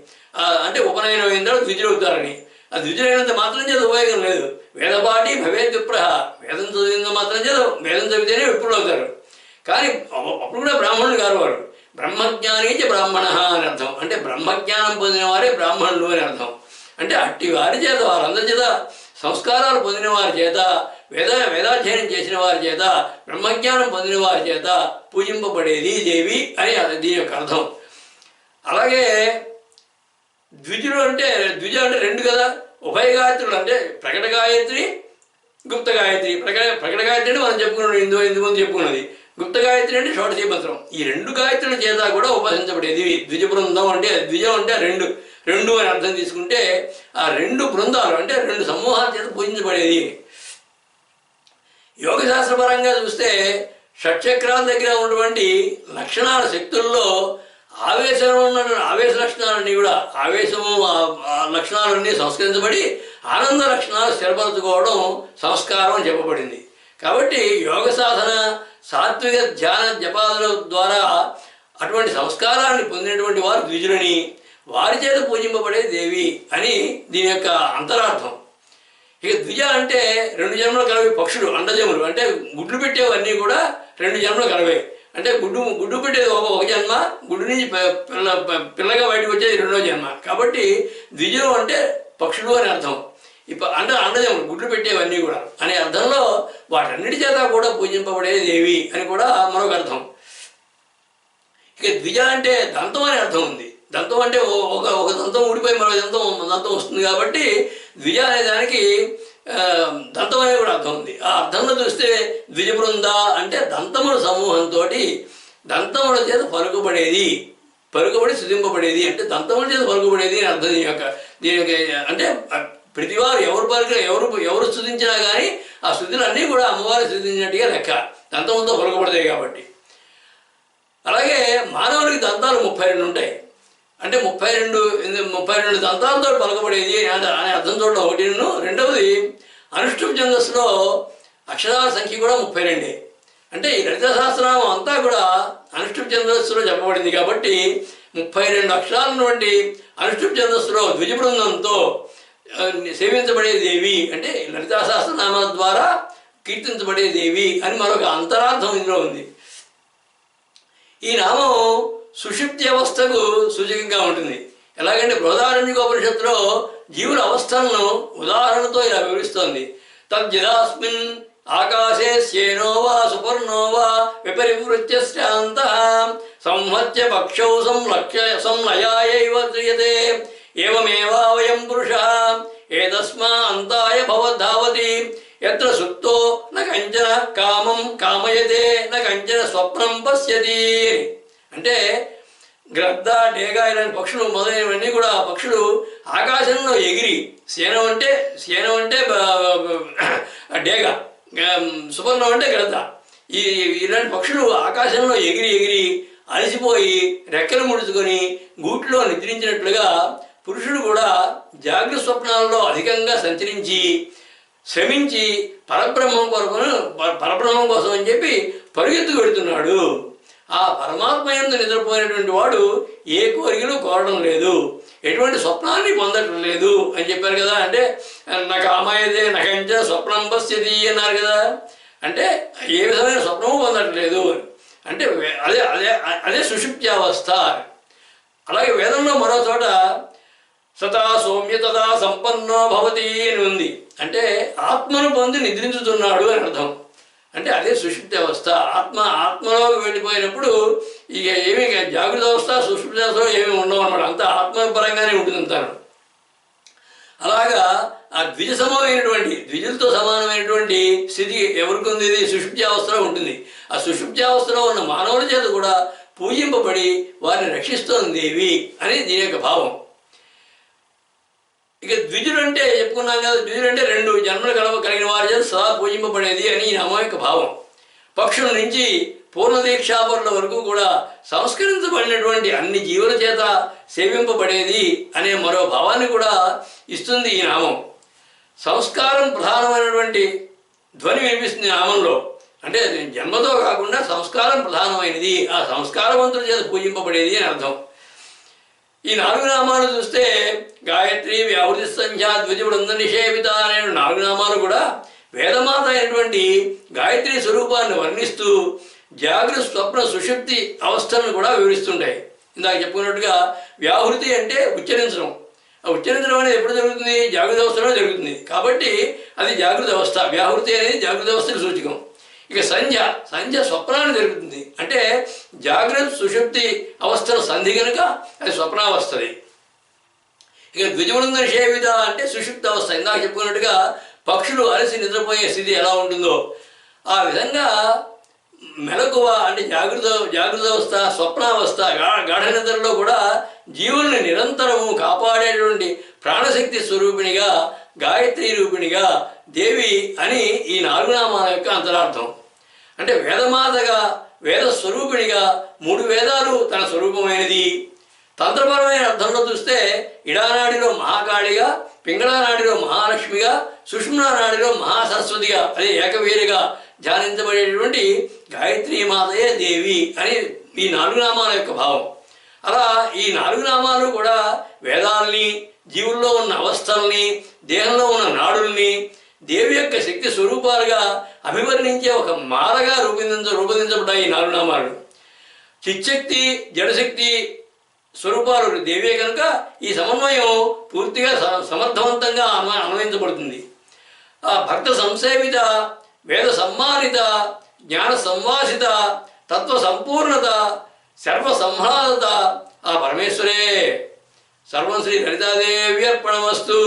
A: అంటే ఉపనయనం అయిన తర్వాత ద్విజులు అవుతారని. ఆ ద్విజులైనంత మాత్రం చేత ఉపయోగం లేదు. వేదపాఠి భవేద్ విప్ర, వేదం చదివినంత మాత్రం చేత వేదం చదివితేనే విప్రులు అవుతారు. కానీ అప్పుడు కూడా బ్రాహ్మణులు కారు వారు. బ్రహ్మజ్ఞానీ చ బ్రాహ్మణ అని అర్థం. అంటే బ్రహ్మజ్ఞానం పొందిన వారే బ్రాహ్మణులు అని అర్థం. అంటే అట్టి వారి చేత, వారందరి చేత, సంస్కారాలు పొందిన వారి చేత, వేదాధ్యయనం చేసిన వారి చేత, బ్రహ్మజ్ఞానం పొందిన వారి చేత పూజింపబడేది దేవి అని దీని యొక్క అర్థం. అలాగే ద్విజులు అంటే, ద్విజ అంటే 2 కదా, ఉభయ గాయత్రులు అంటే ప్రకట గాయత్రి, గుప్త గాయత్రి. ప్రకట గాయత్రి అంటే మనం చెప్పుకున్నాం, ఇందు ముందు చెప్పుకున్నది. గుప్త గాయత్రి అంటే షోడశీ మంత్రం. ఈ 2 గాయత్రుల చేత కూడా ఉపాసించబడేది ద్విజ బృందం. అంటే ద్విజం అంటే 2 అని అర్థం తీసుకుంటే ఆ 2 బృందాలు అంటే 2 సమూహాల చేత పూజించబడేది. యోగశాస్త్రపరంగా చూస్తే షట్చక్రాల దగ్గర ఉన్నటువంటి లక్షణాల శక్తుల్లో ఆవేశ లక్షణాలన్నీ కూడా, ఆవేశము లక్షణాలన్నీ సంస్కరించబడి ఆనంద లక్షణాలు స్థిరపరచుకోవడం సంస్కారం అని చెప్పబడింది. కాబట్టి యోగ సాధన, సాత్విక ధ్యాన జపాదుల ద్వారా అటువంటి సంస్కారాన్ని పొందినటువంటి వారు ద్విజులని, వారి చేత పూజింపబడే దేవి అని దీని యొక్క అంతరార్థం. ఇక ద్విజ అంటే 2 జన్మలు కలవి పక్షులు, అండజములు. అంటే గుడ్లు పెట్టేవన్నీ కూడా 2 జన్మలు కలవే. అంటే గుడ్డు పెట్టేది ఒక జన్మ, గుడ్డు నుంచి పిల్లగా బయటకు వచ్చేది 2వ జన్మ. కాబట్టి ద్విజం అంటే పక్షులు అని అర్థం. అండజములు, గుడ్లు పెట్టేవన్నీ కూడా అనే అర్థంలో వాటన్నిటి చేత కూడా పూజింపబడే దేవి అని కూడా మరొక అర్థం. ఇక ద్విజ అంటే దంతం అనే అర్థం ఉంది. దంతం అంటే ఒక దంతం ఊడిపోయి మరొక దంతం వస్తుంది. కాబట్టి ద్విజ అనే దానికి దంతం అనే కూడా అర్థం ఉంది. ఆ అర్థంలో చూస్తే ద్విజ బృంద అంటే దంతముల సమూహంతో, దంతముల చేత పలుకబడి స్థుతింపబడేది. అంటే దంతముల చేత పలుకబడేది అని అర్థం. దీని యొక్క అంటే ప్రతివారు ఎవరు స్థుతించినా కానీ ఆ స్థుతులు అన్నీ కూడా అమ్మవారు స్థుతించినట్టుగా లెక్క, దంతములతో పలుకబడతాయి. కాబట్టి అలాగే మానవునికి దంతాలు 32 ఉంటాయి. అంటే 32 దంతాలతో పలకబడేది అనే అర్థం చూడడం ఒకటి. రెండవది అనుష్ఠుప్ ఛందస్సులో అక్షరాల సంఖ్య కూడా 32. అంటే ఈ లలిత సహస్రనామం అంతా కూడా అనుష్ఠుప్ ఛందస్సులో చెప్పబడింది కాబట్టి 32 అక్షరాల వంటి అనుష్ఠుప్ ఛందస్సులో ద్విజ బృందంతో సేవించబడే దేవి అంటే లలితా సహస్రనామాల ద్వారా కీర్తించబడే దేవి అని మరొక అంతరార్థం ఇందులో ఉంది. ఈ నామం సుషుప్తి అవస్థకు సూచకంగా ఉంటుంది. ఎలాగంటే బృహదారణ్యకోపనిషత్తులో జీవుల అవస్థలను ఉదాహరణతో ఇలా వివరిస్తోంది. తద్యదాస్మిన్ ఆకాశే శ్యేనో వా సుపర్ణో వా విపరివృత్య శ్రాంతః సంహత్య పక్షౌ సంలయాయైవ ధ్రియతే ఏవమేవావయం పురుషः ఏతస్మా అంతాయ భవద్ధావతి యత్ర సుప్తో న కంచన కామం కామయతే న కంచన స్వప్నం పశ్యతి. అంటే గ్రద్ద, డేగ ఇలాంటి పక్షులు మొదలైనవన్నీ కూడా పక్షులు ఆకాశంలో ఎగిరి, శయనం అంటే డేగ, సుపర్ణం అంటే గ్రద్ద, ఇలాంటి పక్షులు ఆకాశంలో ఎగిరి అలసిపోయి రెక్కలు ముడుచుకొని గూట్లో నిద్రించినట్లుగా పురుషుడు కూడా జాగ్రత్త స్వప్నాలలో అధికంగా సంచరించి శ్రమించి పరబ్రహ్మం కోసం అని చెప్పి పరుగెత్తు పెడుతున్నాడు. ఆ పరమాత్మ యందు నిద్రపోయినటువంటి వాడు ఏ కోరికలు కోరడం లేదు, ఎటువంటి స్వప్నాన్ని పొందటం లేదు అని చెప్పారు కదా. అంటే నాకు అమాయదే నకంచ స్వప్నం పశ్యతి అన్నారు కదా. అంటే ఏ విధమైన స్వప్నము పొందట్లేదు అంటే అదే అదే అదే సుషుప్త్యావస్థ. అలాగే వేదంలో మరో చోట సదా సౌమ్య తదా సంపన్నో భవతి అని ఉంది. అంటే ఆత్మను పొంది నిద్రించుతున్నాడు అని అర్థం. అంటే అదే సుషుప్తి అవస్థ. ఆత్మలోకి వెళ్ళిపోయినప్పుడు ఇక ఏమీ జాగ్రత్త అవస్థ సుషుప్తి అవస్థలో ఏమీ ఉండవు అన్నమాట. అంతా ఆత్మపరంగానే ఉంటుంది అంటారు. అలాగా ఆ ద్విజులతో సమానమైనటువంటి స్థితి ఎవరికి ఉంది? ఇది సుషుప్తి అవస్థలో ఉంటుంది. ఆ సుషుప్తి అవస్థలో ఉన్న మానవుల చేత కూడా పూజింపబడి వారిని రక్షిస్తోంది దేవి అని దీని యొక్క భావం. ఇక ద్విజుడు అంటే చెప్పుకున్నాం కదా, ద్విజుడు అంటే 2 జన్మలు కలిగిన వారి చేత సదా పూజింపబడేది అని ఈ నామం యొక్క భావం. పక్షుల నుంచి పూర్ణదీక్షాపరుల వరకు కూడా సంస్కరించబడినటువంటి అన్ని జీవుల చేత సేవింపబడేది అనే మరో భావాన్ని కూడా ఇస్తుంది ఈ నామం. సంస్కారం ప్రధానమైనటువంటి ధ్వని వినిపిస్తుంది నామంలో. అంటే జన్మతో కాకుండా సంస్కారం ప్రధానమైనది, ఆ సంస్కారవంతుల చేత పూజింపబడేది అని అర్థం. ఈ 4 నామాలు చూస్తే గాయత్రి, వ్యాహృతి సంధ్యా, ద్విజ బృంద నిషేవిత అనే 4 నామాలు కూడా వేదమాత అయినటువంటి గాయత్రి స్వరూపాన్ని వర్ణిస్తూ జాగ్రత్త స్వప్న సుషుప్తి అవస్థలను కూడా వివరిస్తుంటాయి. ఇందాక చెప్పుకున్నట్టుగా వ్యాహృతి అంటే ఉచ్చరించడం. ఆ ఉచ్చరించడం అనేది ఎప్పుడు జరుగుతుంది? జాగ్రత్త అవస్థలో జరుగుతుంది. కాబట్టి అది జాగ్రత్త అవస్థ. వ్యాహృతి అనేది జాగ్రత్త అవస్థకు సూచకం. ఇక సంధ్య స్వప్నాన్ని జరుగుతుంది. అంటే జాగ్రత్త సుషుప్తి అవస్థల సంధి కనుక అది స్వప్నావస్థది. ఇక ద్విజబృంద నిషేవిత అంటే సుషుప్త అవస్థ. ఇందాక చెప్పుకున్నట్టుగా పక్షులు అలసి నిద్రపోయే స్థితి ఎలా ఉంటుందో ఆ విధంగా మెలకువ అంటే జాగ్రత్త అవస్థ, స్వప్నావస్థ, గాఢ నిద్రలో కూడా జీవుల్ని నిరంతరము కాపాడేటువంటి ప్రాణశక్తి స్వరూపిణిగా, గాయత్రి రూపిణిగా దేవి అని ఈ 4 నామాల యొక్క అంతరార్థం. అంటే వేదమాతగా, వేద స్వరూపిణిగా 3 వేదాలు తన స్వరూపమైనది. తంత్రపరమైన అర్థంలో చూస్తే ఇడానాడిలో మహాకాళిగా, పింగళానాడిలో మహాలక్ష్మిగా, సుషుమ్నానాడిలో మహాసరస్వతిగా, అదే ఏకవీరిగా ధ్యానించబడేటువంటి గాయత్రీ మాతయే దేవి అని ఈ 4 నామాల యొక్క భావం. అలా ఈ 4 నామాలు కూడా వేదాల్ని, జీవుల్లో ఉన్న అవస్థల్ని, దేహంలో ఉన్న నాడుల్ని దేవి యొక్క శక్తి స్వరూపాలుగా అభివర్ణించే ఒక మాలగా రూపొందించబడ్డాయి ఈ 4 నామాలు. చిచ్చక్తి, జడశక్తి స్వరూపాలు దేవే కనుక ఈ సమన్వయం పూర్తిగా సమర్థవంతంగా అన్వయించబడుతుంది. ఆ భక్త సంసేవిత, వేద సమ్మానిత, జ్ఞాన సంవాసిత, తత్వ సంపూర్ణత, సర్వ సంహ్లాదత ఆ పరమేశ్వరే. సర్వం శ్రీ లలితాదేవి అర్పణమస్తు.